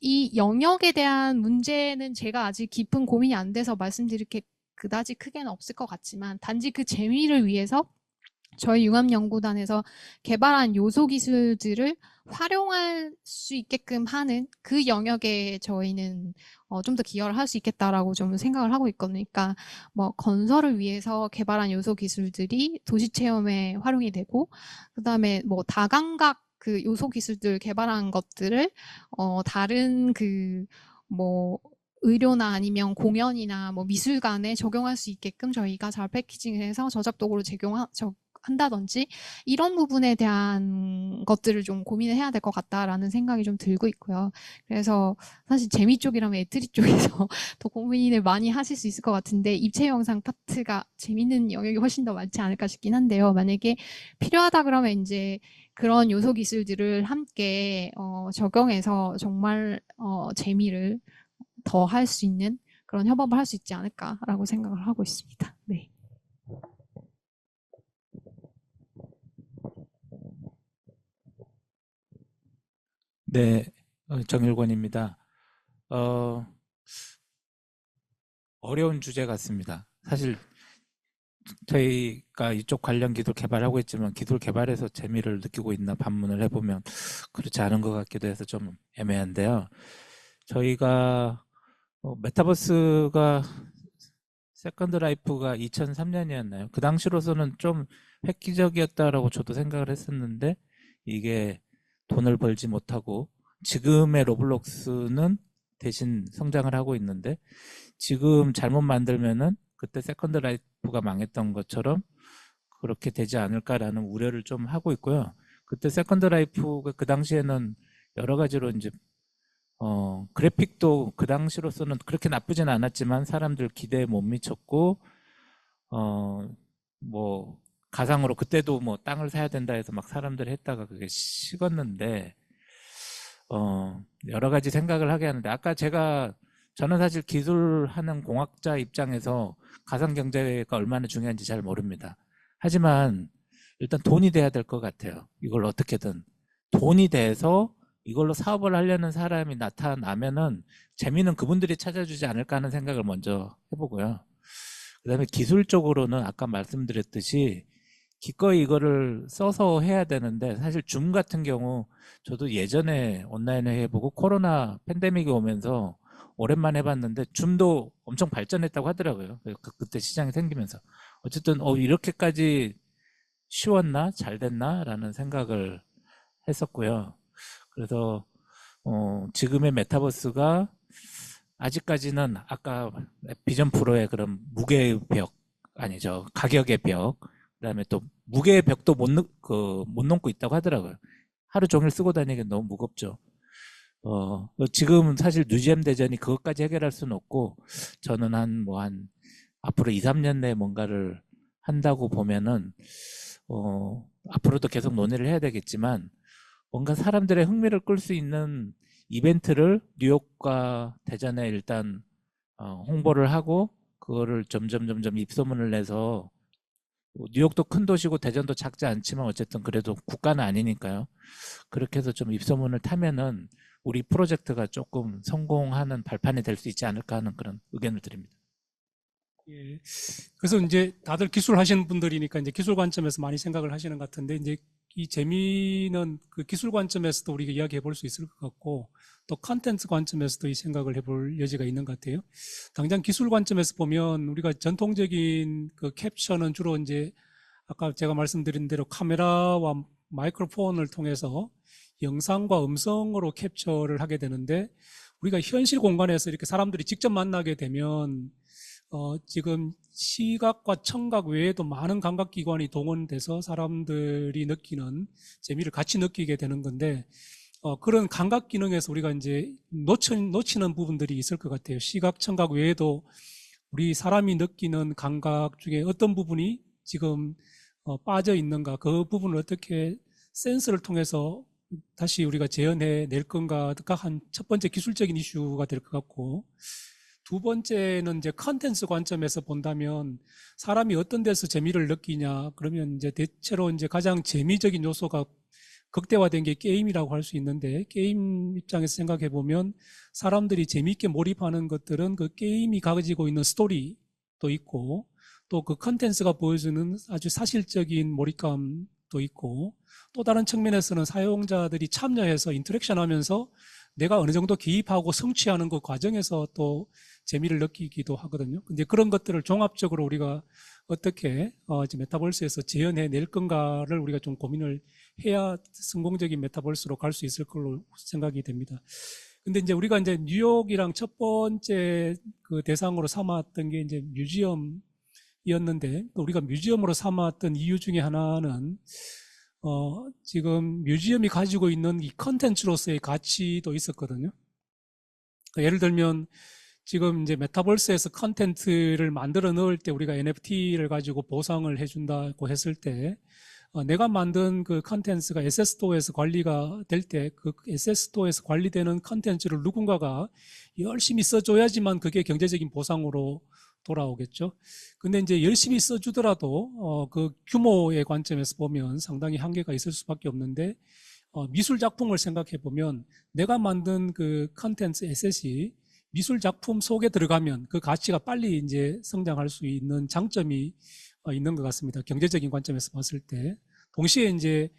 이 영역에 대한 문제는 제가 아직 깊은 고민이 안 돼서 말씀드릴 게 그다지 크게는 없을 것 같지만 단지 그 재미를 위해서 저희 융합연구단에서 개발한 요소 기술들을 활용할 수 있게끔 하는 그 영역에 저희는 좀 더 기여를 할 수 있겠다라고 좀 생각을 하고 있거든요. 그러니까 뭐 건설을 위해서 개발한 요소 기술들이 도시 체험에 활용이 되고 그다음에 뭐 다감각 그 요소 기술들 개발한 것들을 다른 그 뭐 의료나 아니면 공연이나 뭐 미술관에 적용할 수 있게끔 저희가 잘 패키징을 해서 저작도구로 한다든지 이런 부분에 대한 것들을 좀 고민을 해야 될 것 같다라는 생각이 좀 들고 있고요. 그래서 사실 재미 쪽이라면 애트리 쪽에서 더 고민을 많이 하실 수 있을 것 같은데 입체 영상 파트가 재밌는 영역이 훨씬 더 많지 않을까 싶긴 한데요. 만약에 필요하다 그러면 이제 그런 요소 기술들을 함께 적용해서 정말 재미를 더 할 수 있는 그런 협업을 할 수 있지 않을까라고 생각을 하고 있습니다. 네. 네, 정일권입니다. 어려운 주제 같습니다. 사실 저희가 이쪽 관련 기술 개발하고 있지만 기술 개발에서 재미를 느끼고 있나 반문을 해보면 그렇지 않은 것 같기도 해서 좀 애매한데요. 저희가 메타버스가 세컨드 라이프가 2003년이었나요? 그 당시로서는 좀 획기적이었다라고 저도 생각을 했었는데 이게 돈을 벌지 못하고 지금의 로블록스는 대신 성장을 하고 있는데 지금 잘못 만들면은 그때 세컨드 라이프가 망했던 것처럼 그렇게 되지 않을까라는 우려를 좀 하고 있고요. 그때 세컨드 라이프가 그 당시에는 여러 가지로 이제 그래픽도 그 당시로서는 그렇게 나쁘진 않았지만 사람들 기대에 못 미쳤고 뭐 가상으로 그때도 뭐 땅을 사야 된다 해서 막 사람들이 했다가 그게 식었는데 여러 가지 생각을 하게 하는데 아까 저는 사실 기술하는 공학자 입장에서 가상경제가 얼마나 중요한지 잘 모릅니다. 하지만 일단 돈이 돼야 될 것 같아요. 이걸 어떻게든 돈이 돼서 이걸로 사업을 하려는 사람이 나타나면은 재미는 그분들이 찾아주지 않을까 하는 생각을 먼저 해보고요. 그 다음에 기술적으로는 아까 말씀드렸듯이 기꺼이 이거를 써서 해야 되는데 사실 줌 같은 경우 저도 예전에 온라인에 해보고 코로나 팬데믹이 오면서 오랜만에 해봤는데 줌도 엄청 발전했다고 하더라고요. 그때 시장이 생기면서 어쨌든 이렇게까지 쉬웠나 잘 됐나 라는 생각을 했었고요. 그래서 지금의 메타버스가 아직까지는 아까 비전 프로의 그런 무게의 벽 아니죠 가격의 벽 그다음에 또 무게의 벽도 못 넘고 있다고 하더라고요. 하루 종일 쓰고 다니기 너무 무겁죠. 지금 사실 뉴지엠 대전이 그것까지 해결할 수는 없고 저는 한 앞으로 2, 3년 내에 뭔가를 한다고 보면은 앞으로도 계속 논의를 해야 되겠지만 뭔가 사람들의 흥미를 끌 수 있는 이벤트를 뉴욕과 대전에 일단 홍보를 하고 그거를 점점 입소문을 내서 뉴욕도 큰 도시고 대전도 작지 않지만 어쨌든 그래도 국가는 아니니까요. 그렇게 해서 좀 입소문을 타면은 우리 프로젝트가 조금 성공하는 발판이 될 수 있지 않을까 하는 그런 의견을 드립니다. 예. 그래서 이제 다들 기술 하시는 분들이니까 이제 기술 관점에서 많이 생각을 하시는 것 같은데 이제 이 재미는 그 기술 관점에서도 우리가 이야기해 볼 수 있을 것 같고 또 컨텐츠 관점에서도 이 생각을 해볼 여지가 있는 것 같아요. 당장 기술 관점에서 보면 우리가 전통적인 그 캡처는 주로 이제 아까 제가 말씀드린 대로 카메라와 마이크로폰을 통해서 영상과 음성으로 캡처를 하게 되는데 우리가 현실 공간에서 이렇게 사람들이 직접 만나게 되면 지금 시각과 청각 외에도 많은 감각기관이 동원돼서 사람들이 느끼는 재미를 같이 느끼게 되는 건데 그런 감각 기능에서 우리가 이제 놓치는 부분들이 있을 것 같아요. 시각, 청각 외에도 우리 사람이 느끼는 감각 중에 어떤 부분이 지금 빠져 있는가, 그 부분을 어떻게 센서를 통해서 다시 우리가 재현해 낼 건가가 한 첫 번째 기술적인 이슈가 될 것 같고, 두 번째는 이제 컨텐츠 관점에서 본다면 사람이 어떤 데서 재미를 느끼냐, 그러면 이제 대체로 이제 가장 재미적인 요소가 극대화된 게 게임이라고 할 수 있는데, 게임 입장에서 생각해 보면 사람들이 재미있게 몰입하는 것들은 그 게임이 가지고 있는 스토리도 있고 또 그 컨텐츠가 보여주는 아주 사실적인 몰입감도 있고, 또 다른 측면에서는 사용자들이 참여해서 인터랙션 하면서 내가 어느 정도 개입하고 성취하는 그 과정에서 또 재미를 느끼기도 하거든요. 근데 그런 것들을 종합적으로 우리가 어떻게 이제 메타버스에서 재현해 낼 건가를 우리가 좀 고민을 해야 성공적인 메타버스로 갈 수 있을 걸로 생각이 됩니다. 근데 이제 우리가 이제 뉴욕이랑 첫 번째 그 대상으로 삼았던 게 이제 뮤지엄이었는데, 또 우리가 뮤지엄으로 삼았던 이유 중에 하나는 지금 뮤지엄이 가지고 있는 이 컨텐츠로서의 가치도 있었거든요. 그러니까 예를 들면 지금 이제 메타버스에서 컨텐츠를 만들어 넣을 때 우리가 NFT를 가지고 보상을 해준다고 했을 때 내가 만든 그 컨텐츠가 SSS토어에서 관리가 될 때 그 SSS토어에서 관리되는 컨텐츠를 누군가가 열심히 써줘야지만 그게 경제적인 보상으로 돌아오겠죠. 근데 이제 열심히 써주더라도 그 규모의 관점에서 보면 상당히 한계가 있을 수밖에 없는데, 미술 작품을 생각해 보면 내가 만든 그 컨텐츠 에셋이 미술 작품 속에 들어가면 그 가치가 빨리 이제 성장할 수 있는 장점이 있는 것 같습니다. 경제적인 관점에서 봤을 때. 동시에 이제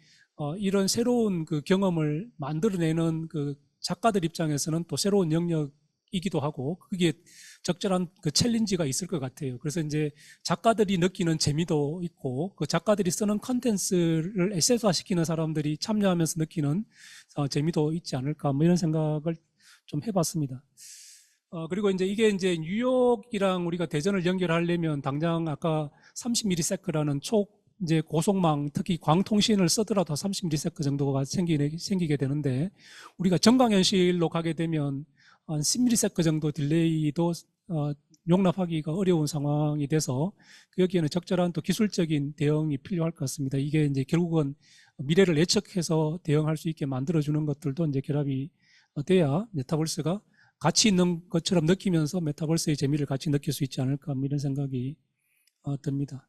이런 새로운 그 경험을 만들어내는 그 작가들 입장에서는 또 새로운 영역이기도 하고 거기에 적절한 그 챌린지가 있을 것 같아요. 그래서 이제 작가들이 느끼는 재미도 있고 그 작가들이 쓰는 컨텐츠를 에셋화시키는 사람들이 참여하면서 느끼는 재미도 있지 않을까 뭐 이런 생각을 좀 해봤습니다. 그리고 이게 이제 뉴욕이랑 우리가 대전을 연결하려면 당장 아까 30ms라는 이제 고속망, 특히 광통신을 쓰더라도 30ms 정도가 생기게 되는데, 우리가 정강현실로 가게 되면 한 10ms 정도 딜레이도 용납하기가 어려운 상황이 돼서 여기에는 적절한 또 기술적인 대응이 필요할 것 같습니다. 이게 이제 결국은 미래를 예측해서 대응할 수 있게 만들어주는 것들도 이제 결합이 돼야 메타버스가 가치 있는 것처럼 느끼면서 메타버스의 재미를 같이 느낄 수 있지 않을까 이런 생각이 듭니다.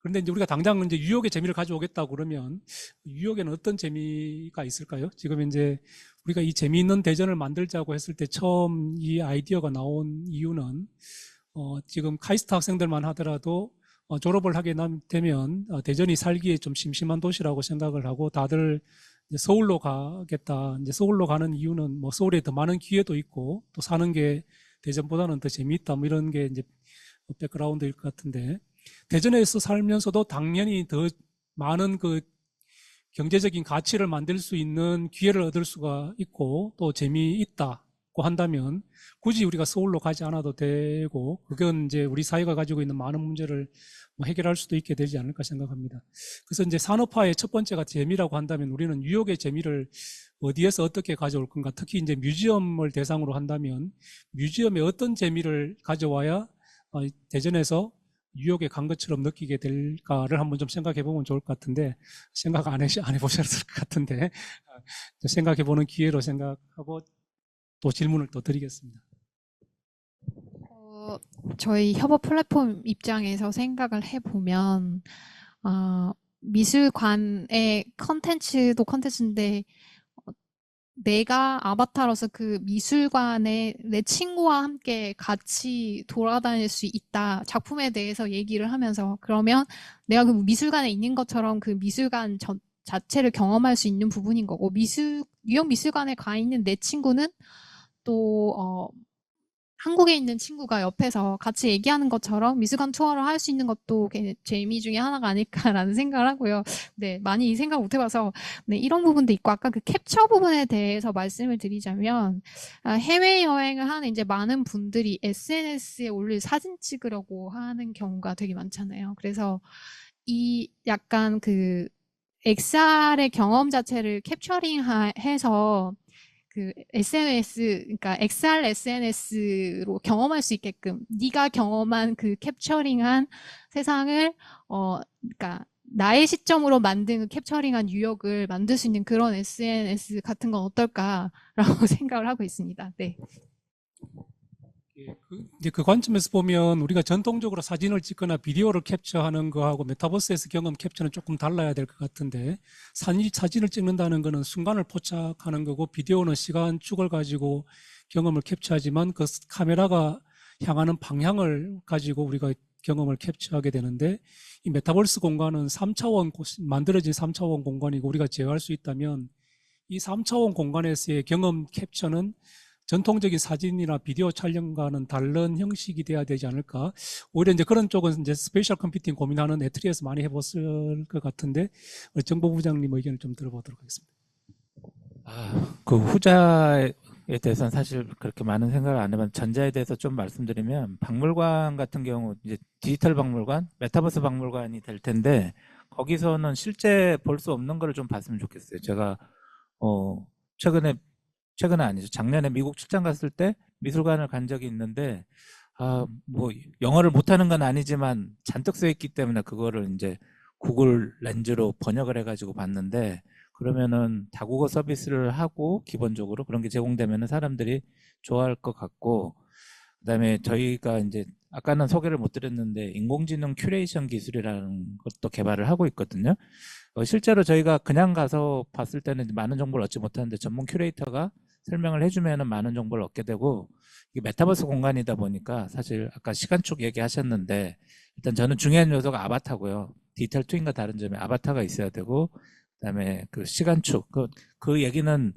그런데 이제 우리가 당장 이제 뉴욕의 재미를 가져오겠다고 그러면 뉴욕에는 어떤 재미가 있을까요? 지금 이제 우리가 이 재미있는 대전을 만들자고 했을 때 처음 이 아이디어가 나온 이유는 지금 카이스트 학생들만 하더라도 졸업을 하게 되면 대전이 살기에 좀 심심한 도시라고 생각을 하고 다들 이제 서울로 가겠다. 이제 서울로 가는 이유는 뭐 서울에 더 많은 기회도 있고 또 사는 게 대전보다는 더 재미있다. 뭐 이런 게 이제 백그라운드일 것 같은데 대전에서 살면서도 당연히 더 많은 그 경제적인 가치를 만들 수 있는 기회를 얻을 수가 있고 또 재미있다고 한다면 굳이 우리가 서울로 가지 않아도 되고 그건 이제 우리 사회가 가지고 있는 많은 문제를 뭐 해결할 수도 있게 되지 않을까 생각합니다. 그래서 이제 산업화의 첫 번째가 재미라고 한다면 우리는 뉴욕의 재미를 어디에서 어떻게 가져올 건가? 특히 이제 뮤지엄을 대상으로 한다면 뮤지엄에 어떤 재미를 가져와야 대전에서 뉴욕에 간 것처럼 느끼게 될까를 한번 좀 생각해 보면 좋을 것 같은데 생각 안 해보셨을 것 같은데 생각해 보는 기회로 생각하고 또 질문을 또 드리겠습니다. 저희 협업 플랫폼 입장에서 생각을 해보면 미술관의 컨텐츠도 컨텐츠인데 내가 아바타로서 그 미술관에 내 친구와 함께 같이 돌아다닐 수 있다. 작품에 대해서 얘기를 하면서 그러면 내가 그 미술관에 있는 것처럼 그 미술관 자체를 경험할 수 있는 부분인 거고 뉴욕 미술관에 가 있는 내 친구는 또 한국에 있는 친구가 옆에서 같이 얘기하는 것처럼 미술관 투어를 할 수 있는 것도 재미 중에 하나가 아닐까라는 생각을 하고요. 네, 많이 생각 못 해봐서 네, 이런 부분도 있고 아까 그 캡처 부분에 대해서 말씀을 드리자면 해외 여행을 하는 이제 많은 분들이 SNS에 올릴 사진 찍으려고 하는 경우가 되게 많잖아요. 그래서 이 약간 그 XR의 경험 자체를 캡처링해서 그 SNS, 그러니까 XR SNS로 경험할 수 있게끔 네가 경험한 그 캡처링한 세상을 그러니까 나의 시점으로 만든 그 캡처링한 뉴욕을 만들 수 있는 그런 SNS 같은 건 어떨까라고 생각을 하고 있습니다. 네. 이제 그 관점에서 보면 우리가 전통적으로 사진을 찍거나 비디오를 캡처하는 거하고 메타버스에서 경험 캡처는 조금 달라야 될 것 같은데 사진을 찍는다는 거는 순간을 포착하는 거고 비디오는 시간축을 가지고 경험을 캡처하지만 그 카메라가 향하는 방향을 가지고 우리가 경험을 캡처하게 되는데 이 메타버스 공간은 3차원 만들어진 3차원 공간이고 우리가 제어할 수 있다면 이 3차원 공간에서의 경험 캡처는 전통적인 사진이나 비디오 촬영과는 다른 형식이 돼야 되지 않을까. 오히려 이제 그런 쪽은 이제 스페셜 컴퓨팅 고민하는 애트리에서 많이 해봤을 것 같은데 우리 정보부장님 의견을 좀 들어보도록 하겠습니다. 그 후자에 대해서는 사실 그렇게 많은 생각을 안 해봤는데 전자에 대해서 좀 말씀드리면 박물관 같은 경우 이제 디지털 박물관, 메타버스 박물관이 될 텐데 거기서는 실제 볼 수 없는 거를 좀 봤으면 좋겠어요. 제가 최근에 아니죠. 작년에 미국 출장 갔을 때 미술관을 간 적이 있는데 뭐 영어를 못하는 건 아니지만 잔뜩 써 있기 때문에 그거를 이제 구글 렌즈로 번역을 해가지고 봤는데 그러면은 다국어 서비스를 하고 기본적으로 그런 게 제공되면은 사람들이 좋아할 것 같고 그다음에 저희가 이제 아까는 소개를 못 드렸는데 인공지능 큐레이션 기술이라는 것도 개발을 하고 있거든요. 실제로 저희가 그냥 가서 봤을 때는 많은 정보를 얻지 못하는데 전문 큐레이터가 설명을 해주면은 많은 정보를 얻게 되고 이게 메타버스 공간이다 보니까 사실 아까 시간축 얘기하셨는데 일단 저는 중요한 요소가 아바타고요. 디지털 트윈과 다른 점이 아바타가 있어야 되고, 그다음에 그 시간축, 그 얘기는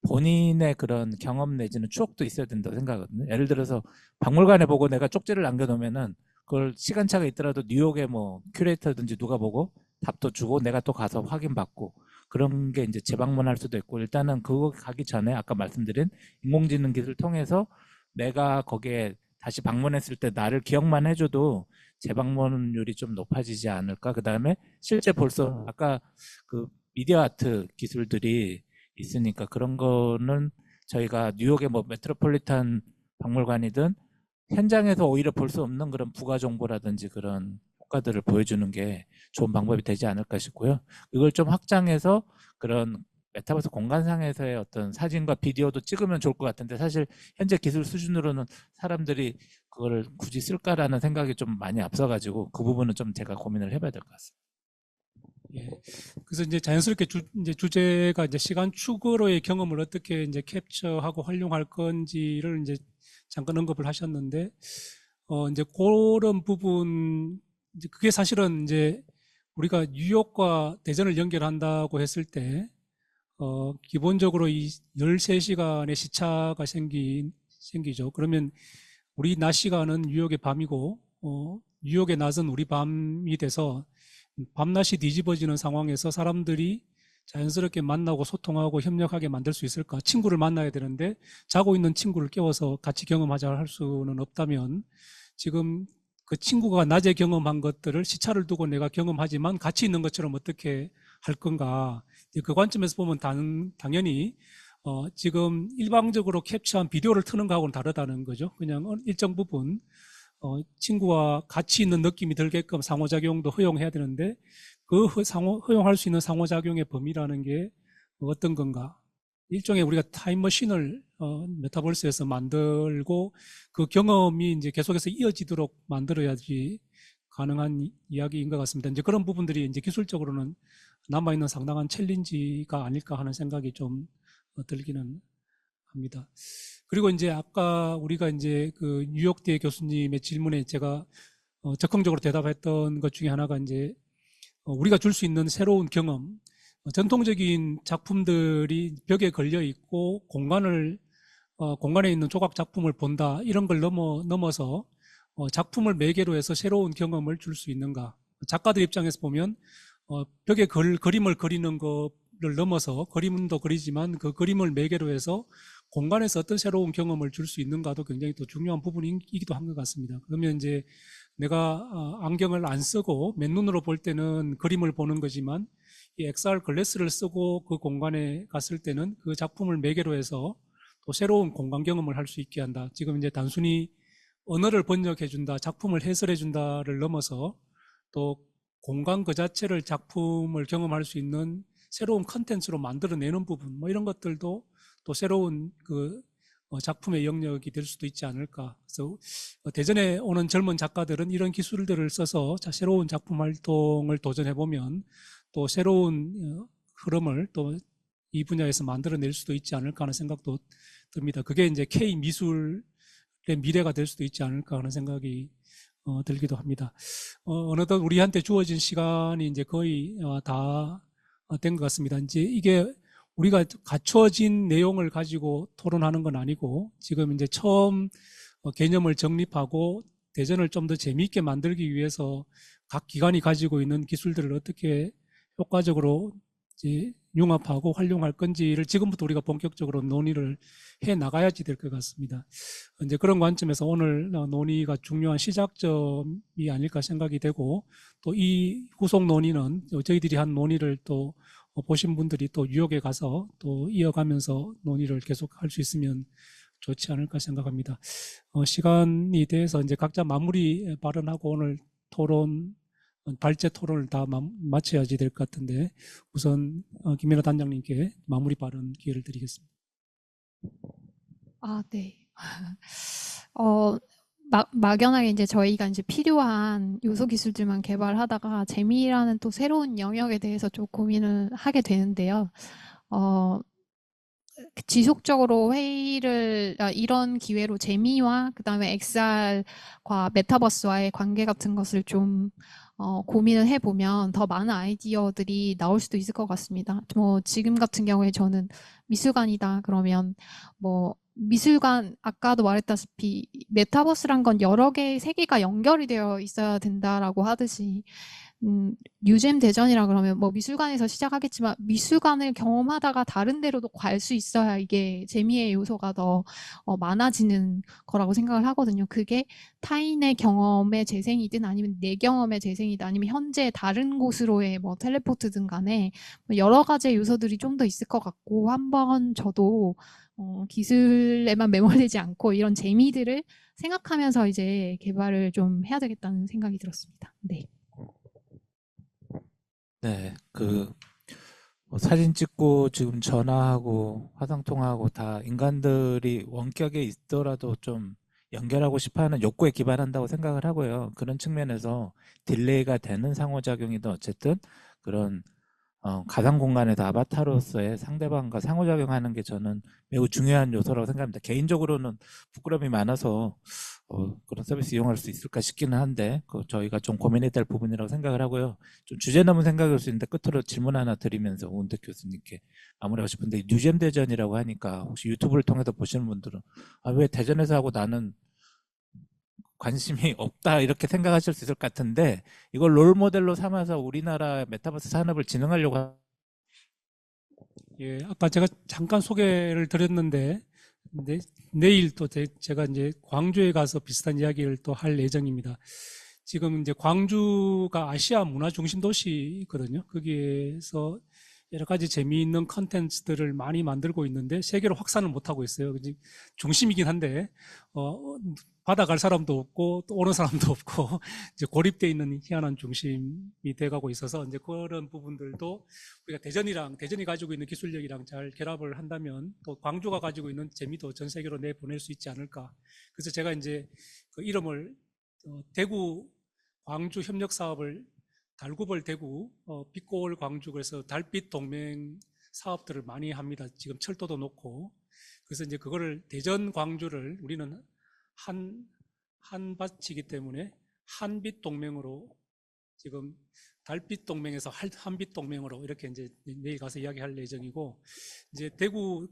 본인의 그런 경험 내지는 추억도 있어야 된다고 생각하거든요. 예를 들어서 박물관에 보고 내가 쪽지를 남겨놓으면은 그걸 시간차가 있더라도 뉴욕에 뭐 큐레이터든지 누가 보고 답도 주고 내가 또 가서 확인받고 그런 게 이제 재방문할 수도 있고, 일단은 그거 가기 전에 아까 말씀드린 인공지능 기술 통해서 내가 거기에 다시 방문했을 때 나를 기억만 해줘도 재방문율이 좀 높아지지 않을까. 그 다음에 실제 벌써 아까 그 미디어 아트 기술들이 있으니까 그런 거는 저희가 뉴욕의 뭐 메트로폴리탄 박물관이든 현장에서 오히려 볼 수 없는 그런 부가 정보라든지 그런 효과들을 보여주는 게 좋은 방법이 되지 않을까 싶고요. 이걸 좀 확장해서 그런 메타버스 공간상에서의 어떤 사진과 비디오도 찍으면 좋을 것 같은데, 사실 현재 기술 수준으로는 사람들이 그거를 굳이 쓸까라는 생각이 좀 많이 앞서가지고 그 부분은 좀 제가 고민을 해봐야 될 것 같습니다. 예. 그래서 이제 자연스럽게 이제 주제가 이제 시간 축으로의 경험을 어떻게 이제 캡처하고 활용할 건지를 이제 잠깐 언급을 하셨는데, 이제 그런 부분, 이제 그게 사실은 이제 우리가 뉴욕과 대전을 연결한다고 했을 때, 기본적으로 이 13시간의 시차가 생기죠. 그러면 우리 낮 시간은 뉴욕의 밤이고, 뉴욕의 낮은 우리 밤이 돼서 밤낮이 뒤집어지는 상황에서 사람들이 자연스럽게 만나고 소통하고 협력하게 만들 수 있을까? 친구를 만나야 되는데 자고 있는 친구를 깨워서 같이 경험하자 할 수는 없다면, 지금 그 친구가 낮에 경험한 것들을 시차를 두고 내가 경험하지만 같이 있는 것처럼 어떻게 할 건가? 그 관점에서 보면 당연히 지금 일방적으로 캡처한 비디오를 트는 거하고는 다르다는 거죠. 그냥 일정 부분 친구와 같이 있는 느낌이 들게끔 상호작용도 허용해야 되는데, 그 허용할 수 있는 상호작용의 범위라는 게 어떤 건가? 일종의 우리가 타임머신을 메타버스에서 만들고 그 경험이 이제 계속해서 이어지도록 만들어야지 가능한 이야기인 것 같습니다. 이제 그런 부분들이 이제 기술적으로는 남아있는 상당한 챌린지가 아닐까 하는 생각이 좀 들기는 합니다. 그리고 이제 아까 우리가 이제 그 뉴욕대 교수님의 질문에 제가 적극적으로 대답했던 것 중에 하나가 이제 우리가 줄 수 있는 새로운 경험, 전통적인 작품들이 벽에 걸려 있고 공간에 있는 조각 작품을 본다, 이런 걸 넘어서 작품을 매개로 해서 새로운 경험을 줄 수 있는가? 작가들 입장에서 보면 벽에 그림을 그리는 거를 넘어서 그림도 그리지만 그 그림을 매개로 해서 공간에서 어떤 새로운 경험을 줄 수 있는가도 굉장히 또 중요한 부분이기도 한 것 같습니다. 그러면 이제 내가 안경을 안 쓰고 맨눈으로 볼 때는 그림을 보는 거지만 이 XR 글래스를 쓰고 그 공간에 갔을 때는 그 작품을 매개로 해서 또 새로운 공간 경험을 할 수 있게 한다. 지금 이제 단순히 언어를 번역해 준다, 작품을 해설해 준다를 넘어서 또 공간 그 자체를 작품을 경험할 수 있는 새로운 컨텐츠로 만들어내는 부분, 뭐 이런 것들도 또 새로운 그 작품의 영역이 될 수도 있지 않을까. 그래서 대전에 오는 젊은 작가들은 이런 기술들을 써서 새로운 작품 활동을 도전해보면 또 새로운 흐름을 또 이 분야에서 만들어낼 수도 있지 않을까 하는 생각도 듭니다. 그게 이제 K미술의 미래가 될 수도 있지 않을까 하는 생각이 들기도 합니다. 어느덧 우리한테 주어진 시간이 이제 거의 다 된 것 같습니다. 이제 이게 우리가 갖춰진 내용을 가지고 토론하는 건 아니고, 지금 이제 처음 개념을 정립하고 대전을 좀 더 재미있게 만들기 위해서 각 기관이 가지고 있는 기술들을 어떻게 효과적으로 이제 융합하고 활용할 건지를 지금부터 우리가 본격적으로 논의를 해 나가야지 될 것 같습니다. 이제 그런 관점에서 오늘 논의가 중요한 시작점이 아닐까 생각이 되고, 또 이 후속 논의는 저희들이 한 논의를 또 보신 분들이 또 뉴욕에 가서 또 이어가면서 논의를 계속 할 수 있으면 좋지 않을까 생각합니다. 시간이 돼서 이제 각자 마무리 발언하고 오늘 발제 토론을 다 마쳐야지 될 것 같은데, 우선 김민아 단장님께 마무리 발언 기회를 드리겠습니다. 네. 막연하게 이제 저희가 이제 필요한 요소 기술들만 개발하다가 재미라는 또 새로운 영역에 대해서 좀 고민을 하게 되는데요. 지속적으로 회의를 이런 기회로 재미와 그다음에 XR과 메타버스와의 관계 같은 것을 좀 고민을 해보면 더 많은 아이디어들이 나올 수도 있을 것 같습니다. 뭐 지금 같은 경우에 저는 미술관이다 그러면 뭐 미술관 아까도 말했다시피 메타버스란 건 여러 개의 세계가 연결이 되어 있어야 된다라고 하듯이 뉴잼 대전이라 그러면 뭐 미술관에서 시작하겠지만 미술관을 경험하다가 다른 데로도 갈 수 있어야 이게 재미의 요소가 더 많아지는 거라고 생각을 하거든요. 그게 타인의 경험의 재생이든 아니면 내 경험의 재생이든 아니면 현재 다른 곳으로의 뭐 텔레포트든 간에 뭐 여러 가지의 요소들이 좀 더 있을 것 같고 한번 저도 기술에만 매몰되지 않고 이런 재미들을 생각하면서 이제 개발을 좀 해야 되겠다는 생각이 들었습니다. 네. 네, 뭐 사진 찍고 지금 전화하고 화상통화하고 다 인간들이 원격에 있더라도 좀 연결하고 싶어하는 욕구에 기반한다고 생각을 하고요. 그런 측면에서 딜레이가 되는 상호작용이든 어쨌든 그런 가상 공간에서 아바타로서의 상대방과 상호작용하는 게 저는 매우 중요한 요소라고 생각합니다. 개인적으로는 부끄러움이 많아서 그런 서비스 이용할 수 있을까 싶기는 한데 저희가 좀 고민해야 될 부분이라고 생각을 하고요. 좀 주제 넘은 생각일 수 있는데 끝으로 질문 하나 드리면서 오은택 교수님께 마무리하고 싶은데 뉴잼 대전이라고 하니까 혹시 유튜브를 통해서 보시는 분들은 왜 대전에서 하고 나는 관심이 없다 이렇게 생각하실 수 있을 것 같은데 이걸 롤 모델로 삼아서 우리나라 메타버스 산업을 진흥하려고 예, 아까 제가 잠깐 소개를 드렸는데 내일 또 제가 이제 광주에 가서 비슷한 이야기를 또 할 예정입니다. 지금 이제 광주가 아시아 문화 중심 도시거든요. 거기에서 여러 가지 재미있는 컨텐츠들을 많이 만들고 있는데 세계로 확산을 못하고 있어요. 중심이긴 한데 받아갈 사람도 없고 또 오는 사람도 없고 이제 고립되어 있는 희한한 중심이 돼가고 있어서 이제 그런 부분들도 우리가 대전이 가지고 있는 기술력이랑 잘 결합을 한다면 또 광주가 가지고 있는 재미도 전 세계로 내보낼 수 있지 않을까. 그래서 제가 이제 그 이름을 대구 광주 협력 사업을 달구벌 대구, 빛골 광주 그래서 달빛 동맹 사업들을 많이 합니다. 지금 철도도 놓고. 그래서 이제 그거를 대전 광주를 우리는 한 밭이기 때문에 한빛 동맹으로 지금 달빛 동맹에서 한빛 동맹으로 이렇게 이제 내일 가서 이야기할 예정이고 이제 대구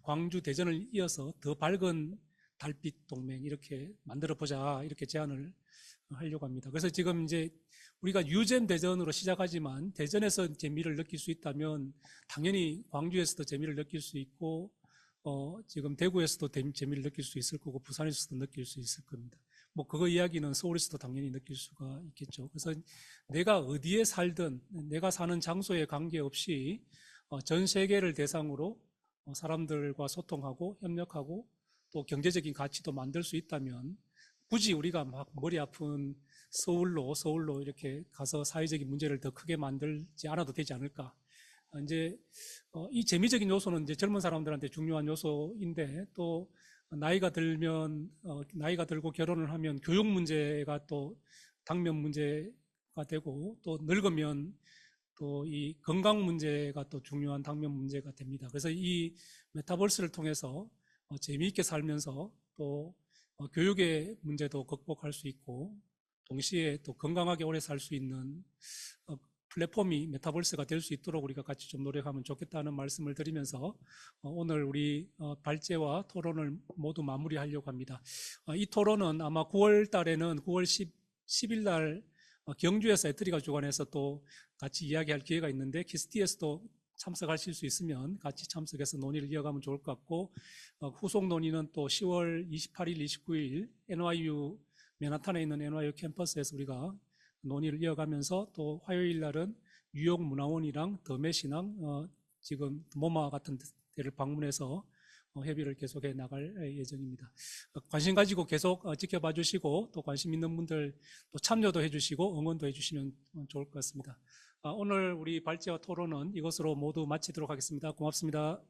광주 대전을 이어서 더 밝은 달빛 동맹 이렇게 만들어 보자 이렇게 제안을 하려고 합니다. 그래서 지금 이제 우리가 유잼 대전으로 시작하지만 대전에서 재미를 느낄 수 있다면 당연히 광주에서도 재미를 느낄 수 있고 지금 대구에서도 재미를 느낄 수 있을 거고 부산에서도 느낄 수 있을 겁니다. 뭐 그거 이야기는 서울에서도 당연히 느낄 수가 있겠죠. 그래서 내가 어디에 살든 내가 사는 장소에 관계없이 전 세계를 대상으로 사람들과 소통하고 협력하고 또 경제적인 가치도 만들 수 있다면 굳이 우리가 막 머리 아픈 서울로 이렇게 가서 사회적인 문제를 더 크게 만들지 않아도 되지 않을까. 이제 이 재미적인 요소는 이제 젊은 사람들한테 중요한 요소인데 또 나이가 들고 결혼을 하면 교육 문제가 또 당면 문제가 되고 또 늙으면 또 이 건강 문제가 또 중요한 당면 문제가 됩니다. 그래서 이 메타버스를 통해서 재미있게 살면서 또 교육의 문제도 극복할 수 있고 동시에 또 건강하게 오래 살 수 있는 플랫폼이 메타버스가 될 수 있도록 우리가 같이 좀 노력하면 좋겠다는 말씀을 드리면서 오늘 우리 발제와 토론을 모두 마무리하려고 합니다. 이 토론은 아마 9월 달에는 9월 10일 날 경주에서 애트리가 주관해서 또 같이 이야기할 기회가 있는데 키스티에서도 참석하실 수 있으면 같이 참석해서 논의를 이어가면 좋을 것 같고 후속 논의는 또 10월 28일, 29일 NYU 맨하탄에 있는 NYU 캠퍼스에서 우리가 논의를 이어가면서 또 화요일 날은 뉴욕 문화원이랑 더메시랑 지금 모마 같은 데를 방문해서 협의를 계속해 나갈 예정입니다. 관심 가지고 계속 지켜봐 주시고 또 관심 있는 분들 또 참여도 해주시고 응원도 해주시면 좋을 것 같습니다. 오늘 우리 발제와 토론은 이것으로 모두 마치도록 하겠습니다. 고맙습니다.